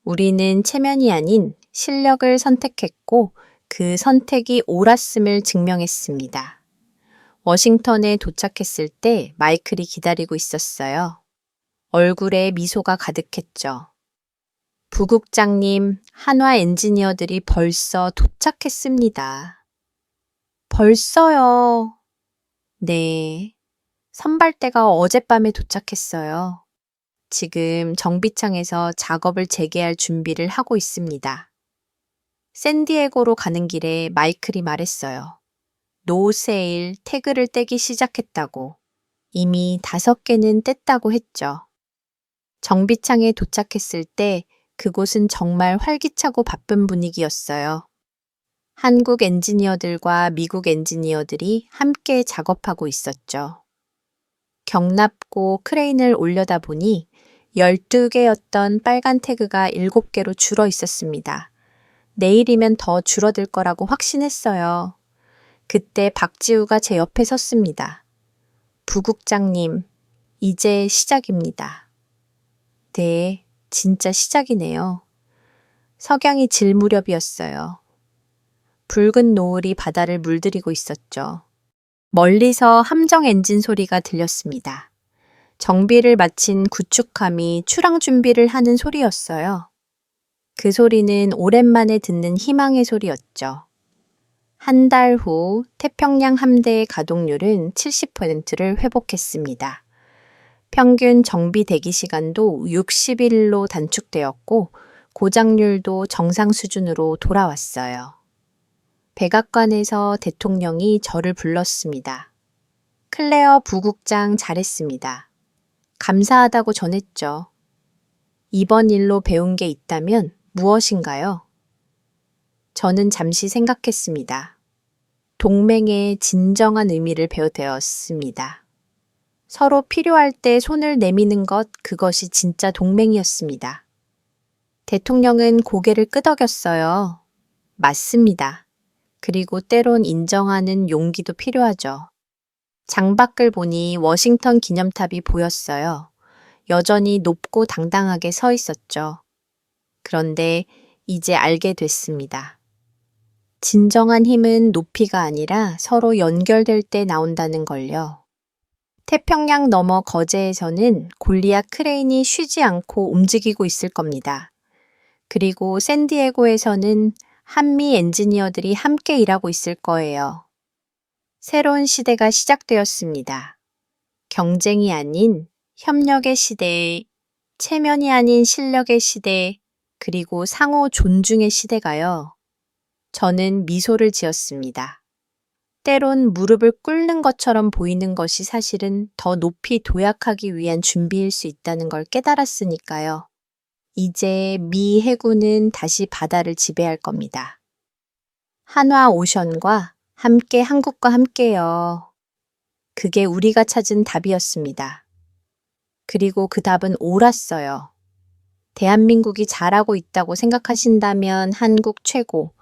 우리는 체면이 아닌 실력을 선택했고 그 선택이 옳았음을 증명했습니다. 워싱턴에 도착했을 때 마이클이 기다리고 있었어요. 얼굴에 미소가 가득했죠. 부국장님, 한화 엔지니어들이 벌써 도착했습니다. 벌써요. 네. 선발대가 어젯밤에 도착했어요. 지금 정비창에서 작업을 재개할 준비를 하고 있습니다. 샌디에고로 가는 길에 마이클이 말했어요. 노 세일 태그를 떼기 시작했다고. 이미 5개는 뗐다고 했죠. 정비창에 도착했을 때 그곳은 정말 활기차고 바쁜 분위기였어요. 한국 엔지니어들과 미국 엔지니어들이 함께 작업하고 있었죠. 경납고 크레인을 올려다 보니 12개였던 빨간 태그가 7개로 줄어 있었습니다. 내일이면 더 줄어들 거라고 확신했어요. 그때 박지우가 제 옆에 섰습니다. 부국장님, 이제 시작입니다. 네, 진짜 시작이네요. 석양이 질 무렵이었어요. 붉은 노을이 바다를 물들이고 있었죠. 멀리서 함정 엔진 소리가 들렸습니다. 정비를 마친 구축함이 출항 준비를 하는 소리였어요. 그 소리는 오랜만에 듣는 희망의 소리였죠. 한 달 후 태평양 함대의 가동률은 70%를 회복했습니다. 평균 정비 대기 시간도 60일로 단축되었고 고장률도 정상 수준으로 돌아왔어요. 백악관에서 대통령이 저를 불렀습니다. 클레어 부국장 잘했습니다. 감사하다고 전했죠. 이번 일로 배운 게 있다면 무엇인가요? 저는 잠시 생각했습니다. 동맹의 진정한 의미를 배워되었습니다. 서로 필요할 때 손을 내미는 것, 그것이 진짜 동맹이었습니다. 대통령은 고개를 끄덕였어요. 맞습니다. 그리고 때론 인정하는 용기도 필요하죠. 창밖을 보니 워싱턴 기념탑이 보였어요. 여전히 높고 당당하게 서 있었죠. 그런데 이제 알게 됐습니다. 진정한 힘은 높이가 아니라 서로 연결될 때 나온다는 걸요. 태평양 너머 거제에서는 골리앗 크레인이 쉬지 않고 움직이고 있을 겁니다. 그리고 샌디에고에서는 한미 엔지니어들이 함께 일하고 있을 거예요. 새로운 시대가 시작되었습니다. 경쟁이 아닌 협력의 시대, 체면이 아닌 실력의 시대, 그리고 상호 존중의 시대가요. 저는 미소를 지었습니다. 때론 무릎을 꿇는 것처럼 보이는 것이 사실은 더 높이 도약하기 위한 준비일 수 있다는 걸 깨달았으니까요. 이제 미 해군은 다시 바다를 지배할 겁니다. 한화 오션과 함께 한국과 함께요. 그게 우리가 찾은 답이었습니다. 그리고 그 답은 옳았어요. 대한민국이 잘하고 있다고 생각하신다면 한국 최고,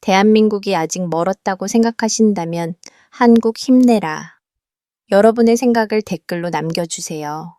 대한민국이 아직 멀었다고 생각하신다면 한국 힘내라. 여러분의 생각을 댓글로 남겨주세요.